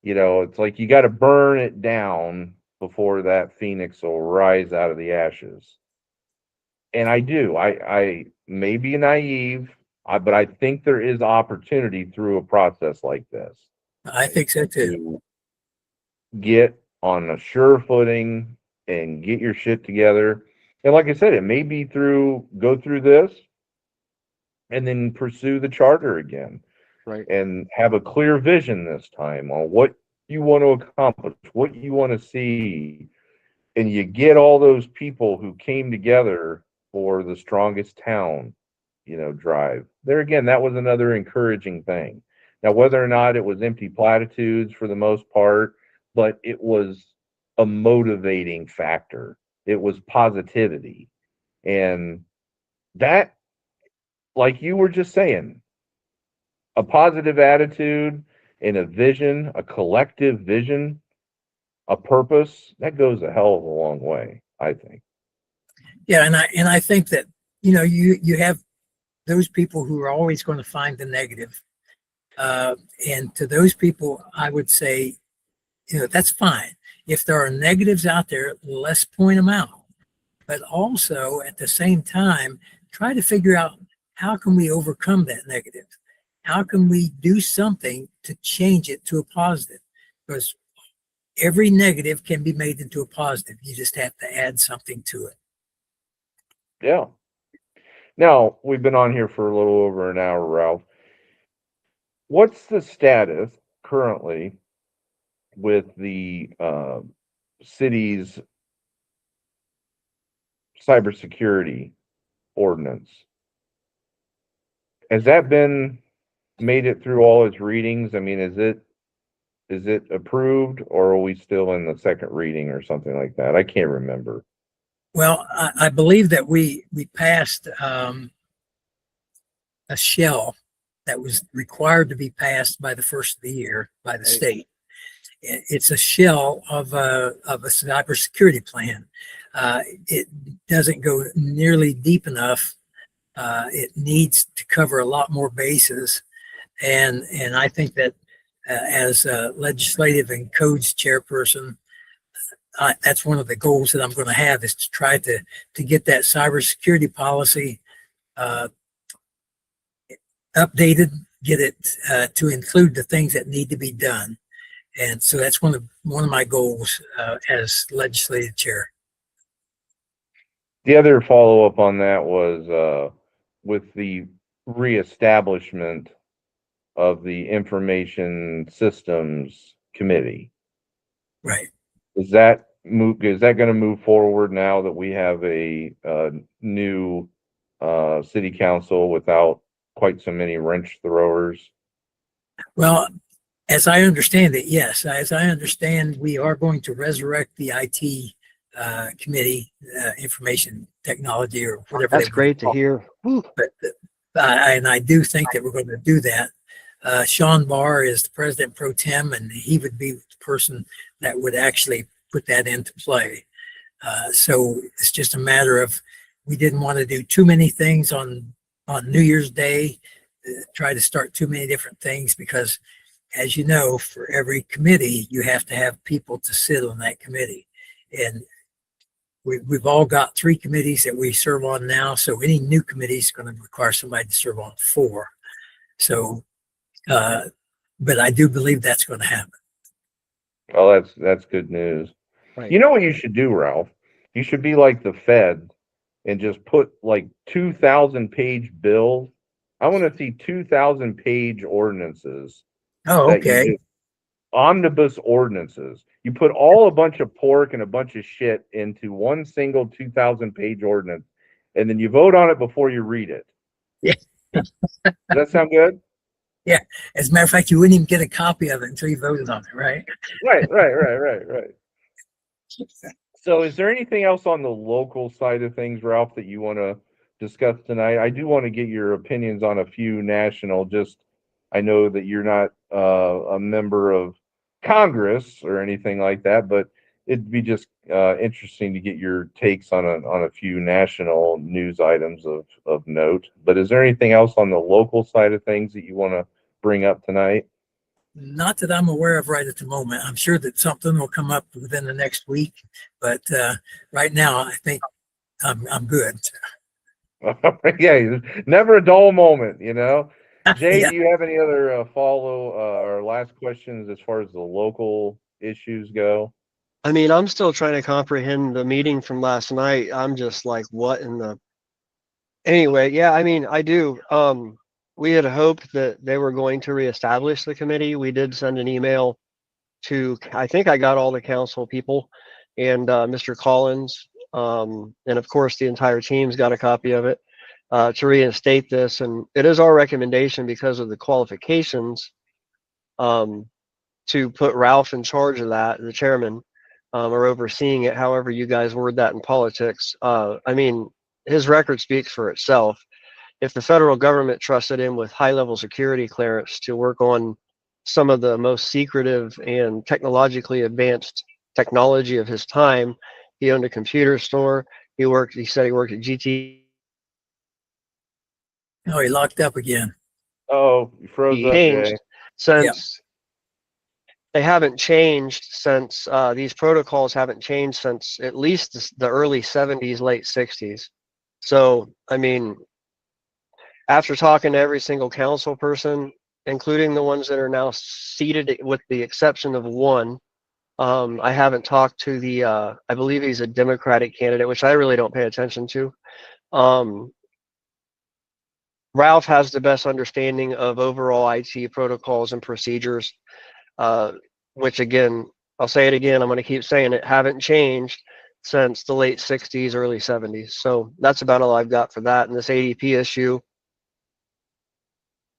It's like you got to burn it down before that phoenix will rise out of the ashes. And I do. I may be naive, but I think there is opportunity through a process like this I think so too. to get on a sure footing and get your shit together. And like I said, it may be go through this and then pursue the charter again Right. and have a clear vision this time on what you want to accomplish, what you want to see. And you get all those people who came together for the strongest town, drive. There again, that was another encouraging thing. Now, whether or not it was empty platitudes for the most part, but it was a motivating factor. It was positivity. And that, like you were just saying, a positive attitude and a vision, a collective vision, a purpose, that goes a hell of a long way, I think. Yeah, and I think that you have those people who are always going to find the negative, and to those people, I would say, that's fine. If there are negatives out there, let's point them out. But also at the same time, try to figure out how can we overcome that negative? How can we do something to change it to a positive? Because every negative can be made into a positive. You just have to add something to it. Yeah. Now, we've been on here for a little over an hour, Ralph. What's the status currently with the city's cybersecurity ordinance? Has that been made it through all its readings? I mean, is it approved, or are we still in the second reading or something like that? I can't remember. Well, I believe that we passed a shell that was required to be passed by the first of the year by the state. It's a shell of a cybersecurity plan. It doesn't go nearly deep enough. It needs to cover a lot more bases, and I think that as a legislative and codes chairperson, that's one of the goals that I'm going to have, is to try to get that cybersecurity policy updated, get it to include the things that need to be done. And so that's one of my goals as legislative chair. The other follow up on that was with the reestablishment of the Information Systems Committee. Right. Is that going to move forward now that we have a new city council without quite so many wrench throwers? Well, as I understand it, yes. As I understand, we are going to resurrect the IT committee, information technology, or whatever. That's great to hear. Woo. But and I do think that we're going to do that. Sean Barr is the president pro tem, and he would be the person that would actually put that into play. So it's just a matter of, we didn't want to do too many things on New Year's Day, try to start too many different things, because as you know, for every committee, you have to have people to sit on that committee. And we've all got 3 committees that we serve on now. So any new committee is going to require somebody to serve on 4. So, but I do believe that's going to happen. Well, that's good news. Right. You know what you should do, Ralph? You should be like the Fed and just put like 2,000-page bills. I want to see 2,000-page ordinances. Oh, okay. Omnibus ordinances. You put a bunch of pork and a bunch of shit into one single 2,000-page ordinance, and then you vote on it before you read it. Yeah. Does that sound good? Yeah. As a matter of fact, you wouldn't even get a copy of it until you voted on it, right? Right. So is there anything else on the local side of things, Ralph, that you want to discuss tonight? I do want to get your opinions on a few national. I know that you're not a member of Congress or anything like that, but it'd be just interesting to get your takes on a few national news items of note. But is there anything else on the local side of things that you want to bring up tonight? Not that I'm aware of right at the moment. I'm sure that something will come up within the next week, but right now I think I'm good. Yeah, never a dull moment, you know. Jay, Yeah. do you have any other or last questions as far as the local issues go? I mean, I'm still trying to comprehend the meeting from last night. I'm just like, what in the... Anyway, yeah, I mean, I do. We had hoped that they were going to reestablish the committee. We did send an email to, I think I got all the council people and Mr. Collins, and of course the entire team's got a copy of it, to reinstate this. And it is our recommendation, because of the qualifications, to put Ralph in charge of that, the chairman, or overseeing it, however you guys word that in politics. I mean, his record speaks for itself. If the federal government trusted him with high-level security clearance to work on some of the most secretive and technologically advanced technology of his time, he owned a computer store. He said he worked at GT. Oh, he locked up again. Oh, you froze up, Changed Jay. since they haven't changed since these protocols haven't changed since at least the early 70s, late 60s. So, I mean, after talking to every single council person, including the ones that are now seated, with the exception of one, I haven't talked to the, I believe he's a Democratic candidate, which I really don't pay attention to. Ralph has the best understanding of overall IT protocols and procedures, which again, I'll say it again, I'm going to keep saying it, haven't changed since the late 60s, early 70s. So that's about all I've got for that. And this ADP issue,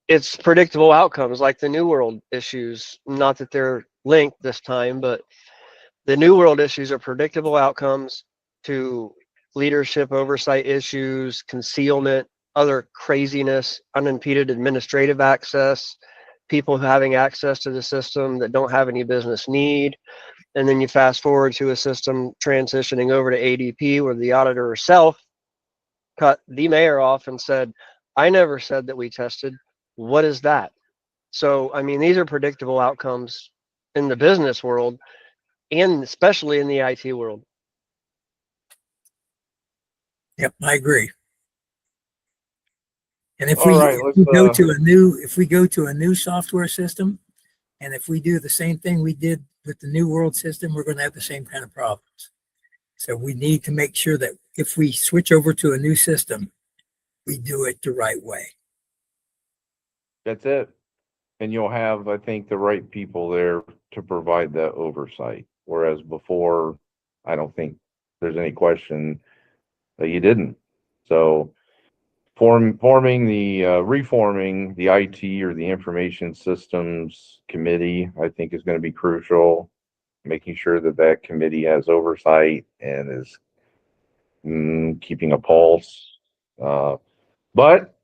it's predictable outcomes like the New World issues. Not that they're linked this time, but the New World issues are predictable outcomes to leadership oversight issues, concealment, other craziness, unimpeded administrative access, people having access to the system that don't have any business need. And then you fast forward to a system transitioning over to ADP, where the auditor herself cut the mayor off and said, I never said that we tested. What is that? So, I mean, these are predictable outcomes in the business world, and especially in the IT world. Yep, I agree. And if All we, right, if we go let's to a new, if we go to a new software system, and if we do the same thing we did with the New World system, we're going to have the same kind of problems. So we need to make sure that if we switch over to a new system, we do it the right way. that's it. And you'll have, I think, the right people there to provide that oversight. Whereas before, I don't think there's any question that you didn't. So reforming the IT or the information systems committee, I think is going to be crucial. Making sure that that committee has oversight and is keeping a pulse. But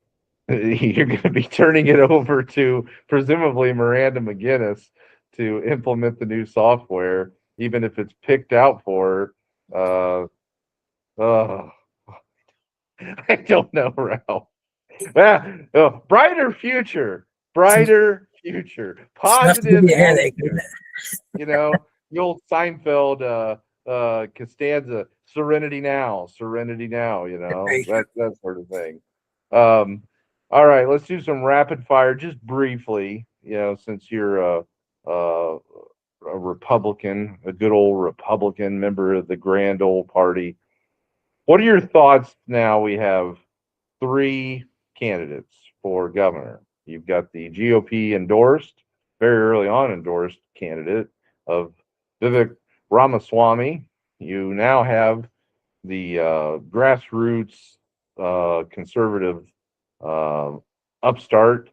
you're going to be turning it over to presumably Miranda McGinnis to implement the new software, even if it's picked out for. Uh, I don't know, Ralph. Brighter future, brighter future, It's enough to give positive you a headache, isn't attitude. it? You know, the old Seinfeld Costanza, serenity now, you know, Very true. that sort of thing. All right, let's do some rapid fire just briefly, you know, since you're a Republican, a good old Republican member of the grand old party. What are your thoughts now? We have three candidates for governor. You've got the GOP endorsed, very early on endorsed candidate of Vivek Ramaswamy. You now have the grassroots conservative upstart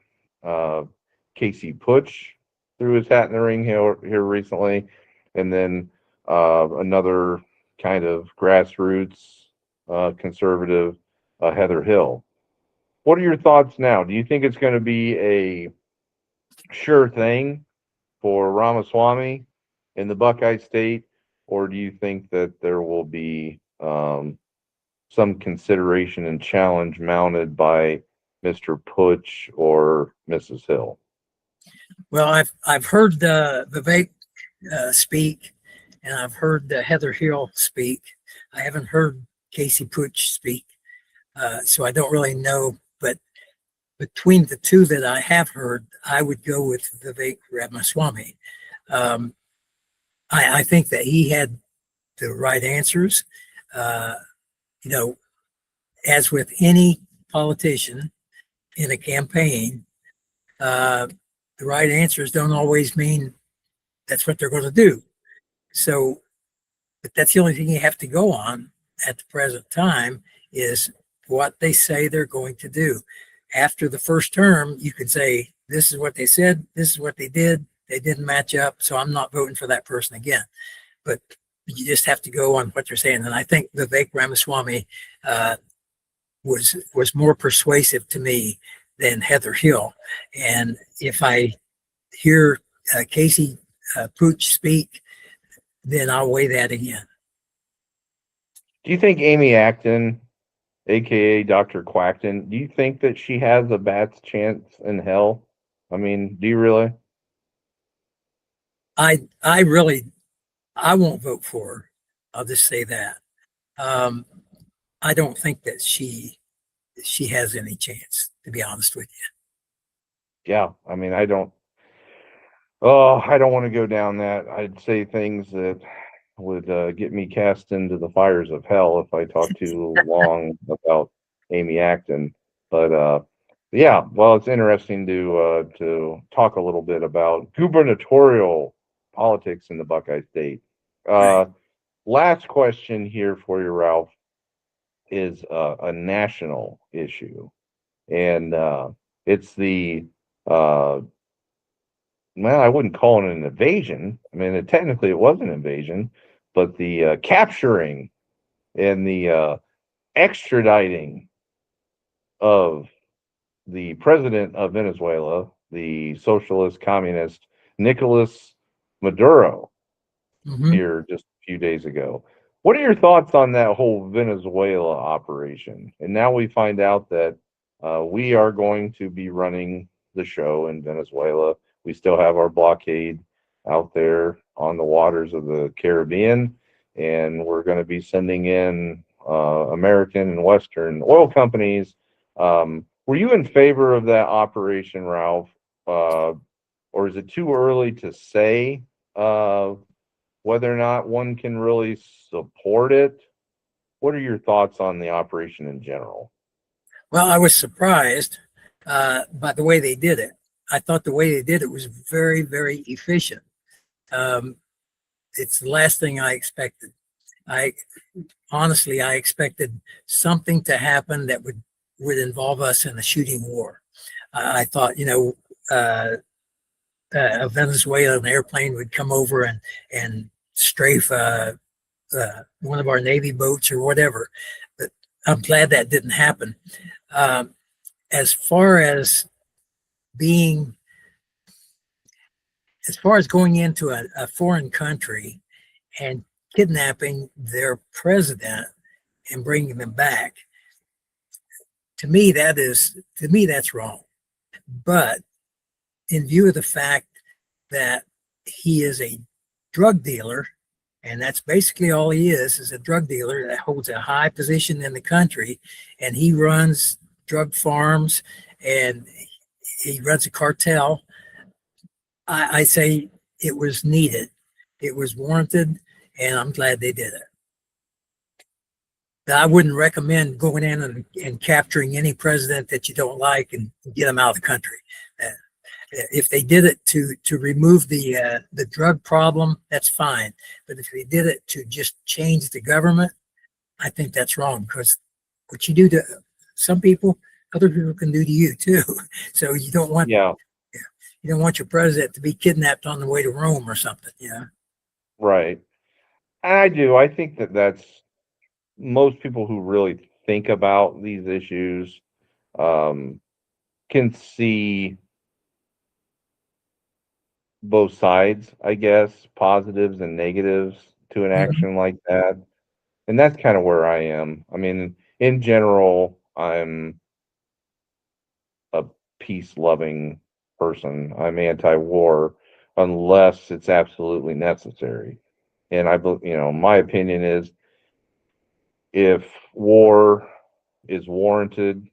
Casey Putsch threw his hat in the ring here recently, and then another kind of grassroots conservative Heather Hill. What are your thoughts now? Do you think it's going to be a sure thing for Ramaswamy in the Buckeye State, or do you think that there will be some consideration and challenge mounted by Mr. Putsch or Mrs. Hill? Well, I've heard Vivek speak, and I've heard Heather Hill speak. I haven't heard Casey Putsch speak, so I don't really know. But between the two that I have heard, I would go with Vivek Ramaswamy. Um, I think that he had the right answers. Uh, you know, as with any politician in a campaign, the right answers don't always mean that's what they're going to do. So, but that's the only thing you have to go on at the present time is what they say they're going to do. After the first term, you can say, this is what they said, this is what they didn't match up, so I'm not voting for that person again. But you just have to go on what they're saying. And I think Vivek Ramaswamy was more persuasive to me than Heather Hill. And if I hear Casey Pooch speak, then I'll weigh that again. Do you think Amy Acton, aka Dr. Quackton, do you think that she has a bat's chance in hell? I mean, do you really? I won't vote for her. I'll just say that. I don't think that she has any chance, to be honest with you. Yeah, I mean, I don't want to go down that. I'd say things that would get me cast into the fires of hell if I talk too long about Amy Acton. But yeah, well, it's interesting to talk a little bit about gubernatorial politics in the Buckeye State. Right. Last question here for you, Ralph, is a national issue, and it's the well, I wouldn't call it an invasion. I mean, technically it was an invasion, but the capturing and the extraditing of the president of Venezuela, the socialist communist Nicolas Maduro, Mm-hmm. here just a few days ago. What are your thoughts on that whole Venezuela operation? And now we find out that we are going to be running the show in Venezuela. We still have our blockade out there on the waters of the Caribbean, and we're going to be sending in American and Western oil companies Were you in favor of that operation, Ralph? Or is it too early to say whether or not one can really support it? What are your thoughts on the operation in general? Well, I was surprised by the way they did it. I thought the way they did it was very, very efficient. Um, it's the last thing I expected. I honestly, I expected something to happen that would involve us in a shooting war. I thought, a Venezuelan airplane would come over and strafe one of our Navy boats or whatever. But I'm glad that didn't happen. Um, as far as being, as far as going into a foreign country and kidnapping their president and bringing them back, to me that's wrong. But in view of the fact that he is a drug dealer, and that's basically all he is a drug dealer that holds a high position in the country, and he runs drug farms and he runs a cartel. I say it was needed, it was warranted, and I'm glad they did it. I wouldn't recommend going in and capturing any president that you don't like and get them out of the country. If they did it to remove the drug problem, that's fine. But if they did it to just change the government, I think that's wrong, because what you do to some people, other people can do to you too. So you don't want your president to be kidnapped on the way to Rome or something. Right. I do. I think that that's most people who really think about these issues can see both sides, I guess, positives and negatives to an action like that. And that's kind of where I am. I mean, in general, I'm a peace loving person. I'm anti war unless it's absolutely necessary. And my opinion is if war is warranted,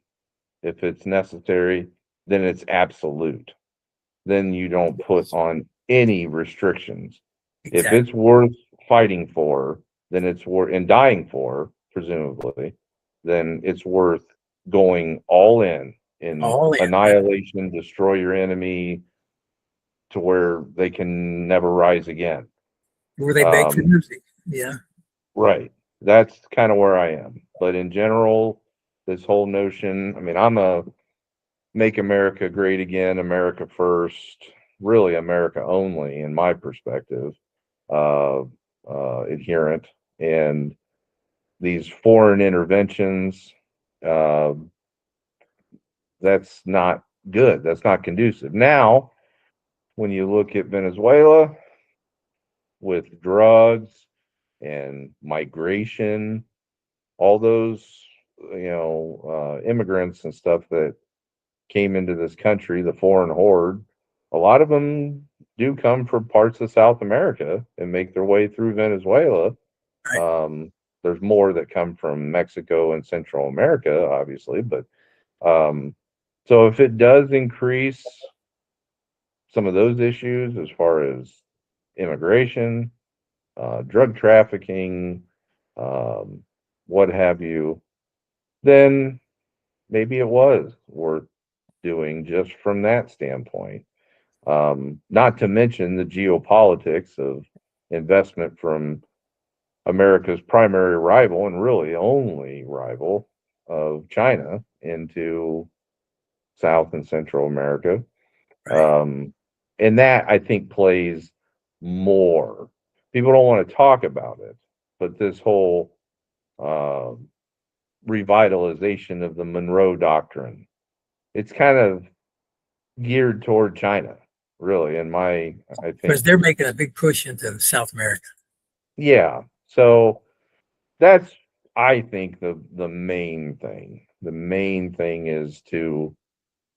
if it's necessary, then it's absolute. Then you don't put on any restrictions. If Exactly. it's worth fighting for, then it's worth and dying for, presumably, then it's worth going all in All in. annihilation, destroy your enemy to where they can never rise again. Where they beg for mercy. Yeah. Right. That's kind of where I am. But in general, this whole notion, I mean, I'm a make America great again, America first, really America only, in my perspective, adherent. And these foreign interventions, uh, that's not good. That's not conducive. Now, when you look at Venezuela with drugs and migration, all those, immigrants and stuff that came into this country, the foreign horde, a lot of them do come from parts of South America and make their way through Venezuela. Right. There's more that come from Mexico and Central America, obviously, but so if it does increase some of those issues as far as immigration, drug trafficking, what have you, then maybe it was worth doing just from that standpoint. Not to mention the geopolitics of investment from America's primary rival and really only rival of China into South and Central America. Right. And that I think plays more. People don't want to talk about it, but this whole uh, revitalization of the Monroe Doctrine, it's kind of geared toward China, really. I Because think, they're making a big push into South America. yeah. So that's, I think, the main thing. The main thing is to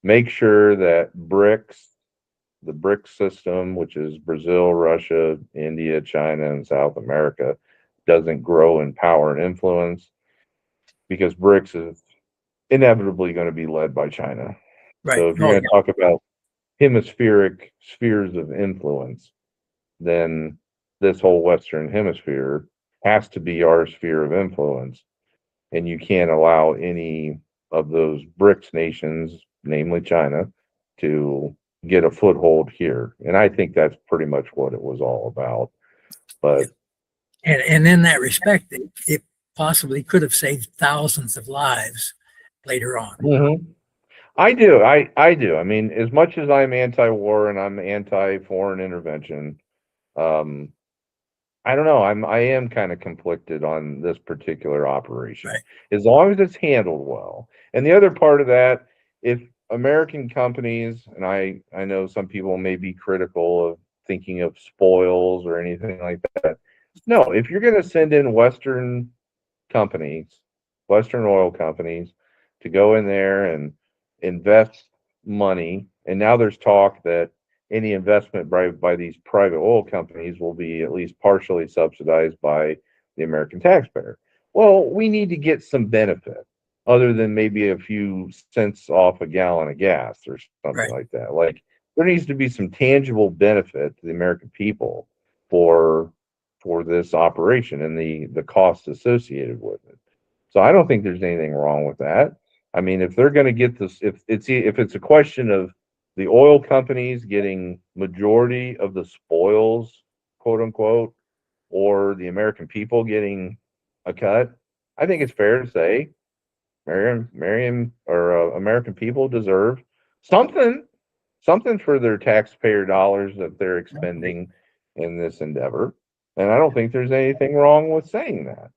make sure that the BRICS system, which is Brazil, Russia, India, China, and South America, doesn't grow in power and influence because BRICS is inevitably going to be led by China. Right. So if you're Oh, going yeah. to talk about hemispheric spheres of influence, then this whole Western hemisphere has to be our sphere of influence. And you can't allow any of those BRICS nations, namely China, to get a foothold here. And I think that's pretty much what it was all about. But And in that respect, it possibly could have saved thousands of lives later on. Mhm. I do. I do. I mean, as much as I'm anti-war and I'm anti-foreign intervention, um, I don't know. I am kind of conflicted on this particular operation. Right. As long as it's handled well. And the other part of that, if American companies, and I know some people may be critical of thinking of spoils or anything like that. No, if you're going to send in Western companies, Western oil companies, to go in there and invest money. And now there's talk that any investment by these private oil companies will be at least partially subsidized by the American taxpayer. Well, we need to get some benefit other than maybe a few cents off a gallon of gas or something Right. like that. Like there needs to be some tangible benefit to the American people for this operation and the cost associated with it. So I don't think there's anything wrong with that. I mean, if they're going to get this, if it's a question of the oil companies getting majority of the spoils, quote unquote, or the American people getting a cut, I think it's fair to say American people deserve something, something for their taxpayer dollars that they're expending in this endeavor. And I don't think there's anything wrong with saying that.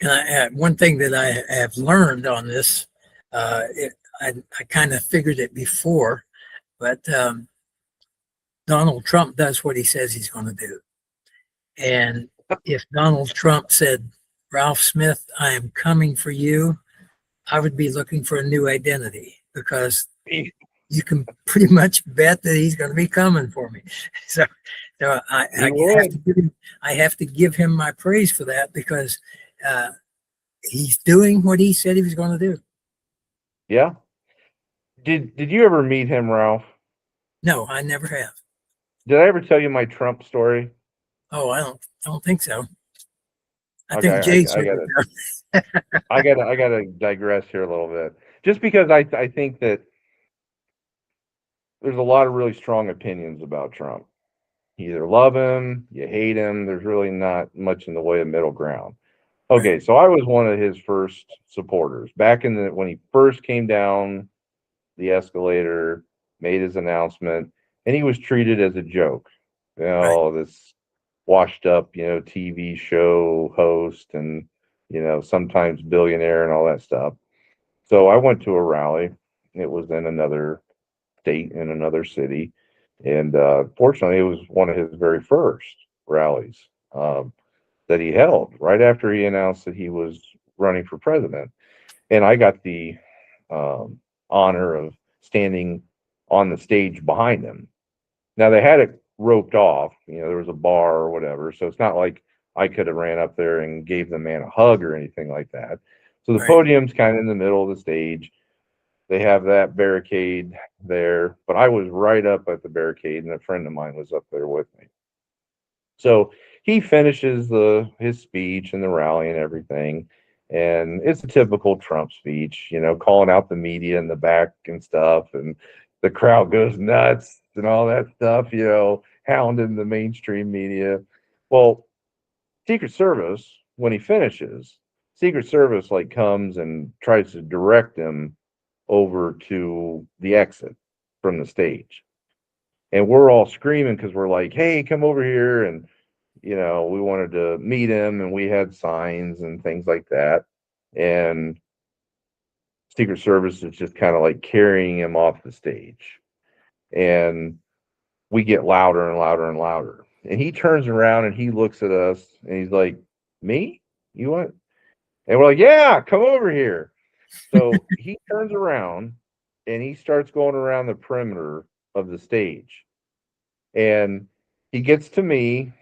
And one thing that I have learned on this, I kind of figured it before, but Donald Trump does what he says he's going to do. And if Donald Trump said, Ralph Smith, I am coming for you, I would be looking for a new identity because you can pretty much bet that he's going to be coming for me. So, I have to give him my praise for that because he's doing what he said he was going to do. Yeah. Did you ever meet him, Ralph? No, I never have. Did I ever tell you my Trump story? Oh, I don't think so. I Okay, think Jay's I gotta digress here a little bit. Just because I think that there's a lot of really strong opinions about Trump. You either love him, you hate him. There's really not much in the way of middle ground. Okay, so I was one of his first supporters back in when he first came down the escalator, made his announcement, and he was treated as a joke. You know, this washed up, TV show host and, sometimes billionaire and all that stuff. So I went to a rally. It was in another state, in another city. And fortunately, it was one of his very first rallies that he held right after he announced that he was running for president. And I got the honor of standing on the stage behind him. Now they had it roped off, there was a bar or whatever, so it's not like I could have ran up there and gave the man a hug or anything like that. So the podium's kind of in the middle of the stage. They have that barricade there, but I was right up at the barricade, and a friend of mine was up there with me. So he finishes his speech and the rally and everything, and it's a typical Trump speech, calling out the media in the back and stuff, and the crowd goes nuts and all that stuff, hounding the mainstream media. Well, Secret Service, when he finishes, Secret Service like comes and tries to direct him over to the exit from the stage. And we're all screaming because we're like, hey, come over here. And we wanted to meet him and we had signs and things like that. And Secret Service is just kind of like carrying him off the stage. And we get louder and louder and louder. And he turns around and he looks at us and he's like, me? You want? And we're like, yeah, come over here. So he turns around and he starts going around the perimeter of the stage. And he gets to me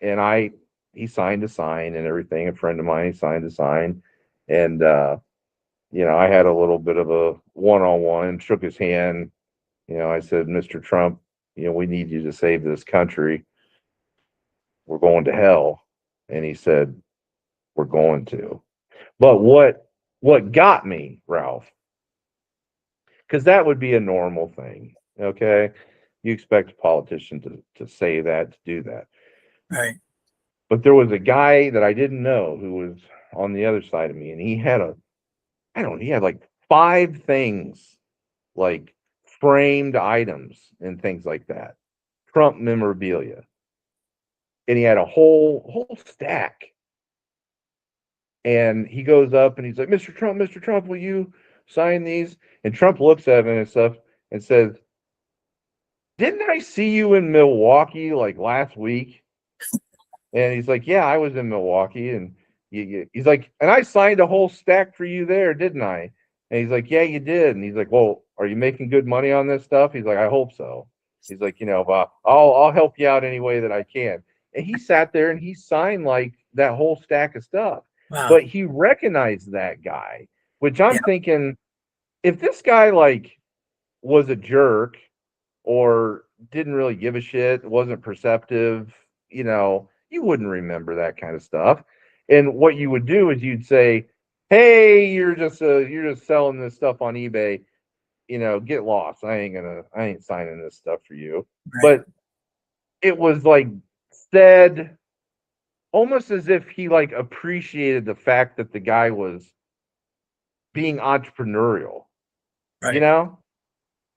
and he signed a sign and everything. A friend of mine, he signed a sign. And, I had a little bit of a one-on-one, shook his hand. I said, Mr. Trump, we need you to save this country. We're going to hell. And he said, we're going to. But what got me, Ralph, because that would be a normal thing. Okay. You expect a politician to say that, to do that. Right. But there was a guy that I didn't know who was on the other side of me, and he had he had like 5 things, like framed items and things like that, Trump memorabilia, and he had a whole stack. And he goes up and he's like, Mr. Trump, will you sign these? And Trump looks at him and stuff and says, didn't I see you in Milwaukee like last week? And he's like, yeah, I was in Milwaukee. And he's like, and I signed a whole stack for you there, didn't I? And he's like, yeah, you did. And he's like, well, are you making good money on this stuff? He's like, I hope so. He's like, but I'll help you out any way that I can. And he sat there and he signed like that whole stack of stuff. Wow. But he recognized that guy, which I'm Yeah. thinking, if this guy like was a jerk or didn't really give a shit, wasn't perceptive, you wouldn't remember that kind of stuff. And what you would do is you'd say, hey, you're just selling this stuff on eBay, get lost. I ain't signing this stuff for you. Right. But it was like said almost as if he like appreciated the fact that the guy was being entrepreneurial. Right.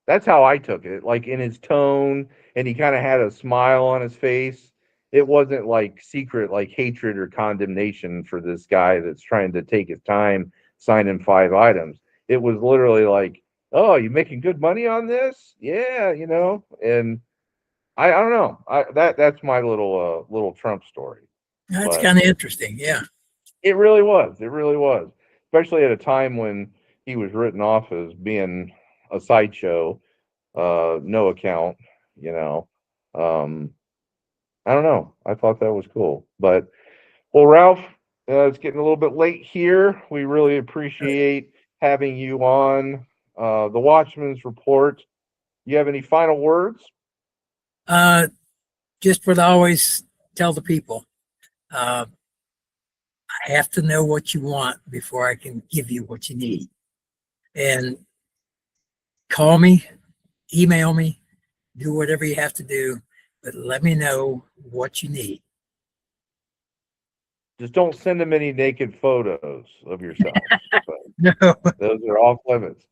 That's how I took it, like in his tone, and he kind of had a smile on his face. It wasn't like secret, like hatred or condemnation for this guy that's trying to take his time signing 5 items. It was literally like, oh, you making good money on this? Yeah, and I don't know. That's my little Trump story. That's But kind of interesting. Yeah. it really was. It really was. Especially at a time when he was written off as being a sideshow, no account, you know. I don't know. I thought that was cool. But well, Ralph, it's getting a little bit late here. We really appreciate having you on the Watchman's Report. You have any final words? Just what I always tell the people. I have to know what you want before I can give you what you need. And call me, email me, do whatever you have to do, but let me know what you need. Just don't send them any naked photos of yourself. No. Those are off limits.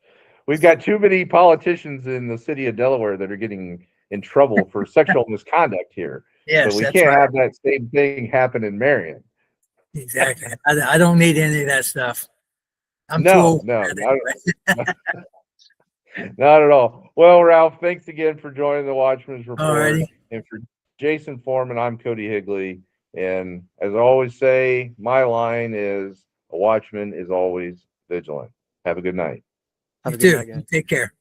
We've got too many politicians in the city of Delaware that are getting in trouble for sexual misconduct here. Yes, So we that's can't right. have that same thing happen in Marion. Exactly. I don't need any of that stuff. I'm too No, old. no, for that not, not at all. Well, Ralph, thanks again for joining the Watchman's Report. Alrighty. And for Jason Foreman, I'm Cody Higley. And as I always say, my line is a watchman is always vigilant. Have a good night. Have You a good too. night, guys. Take care.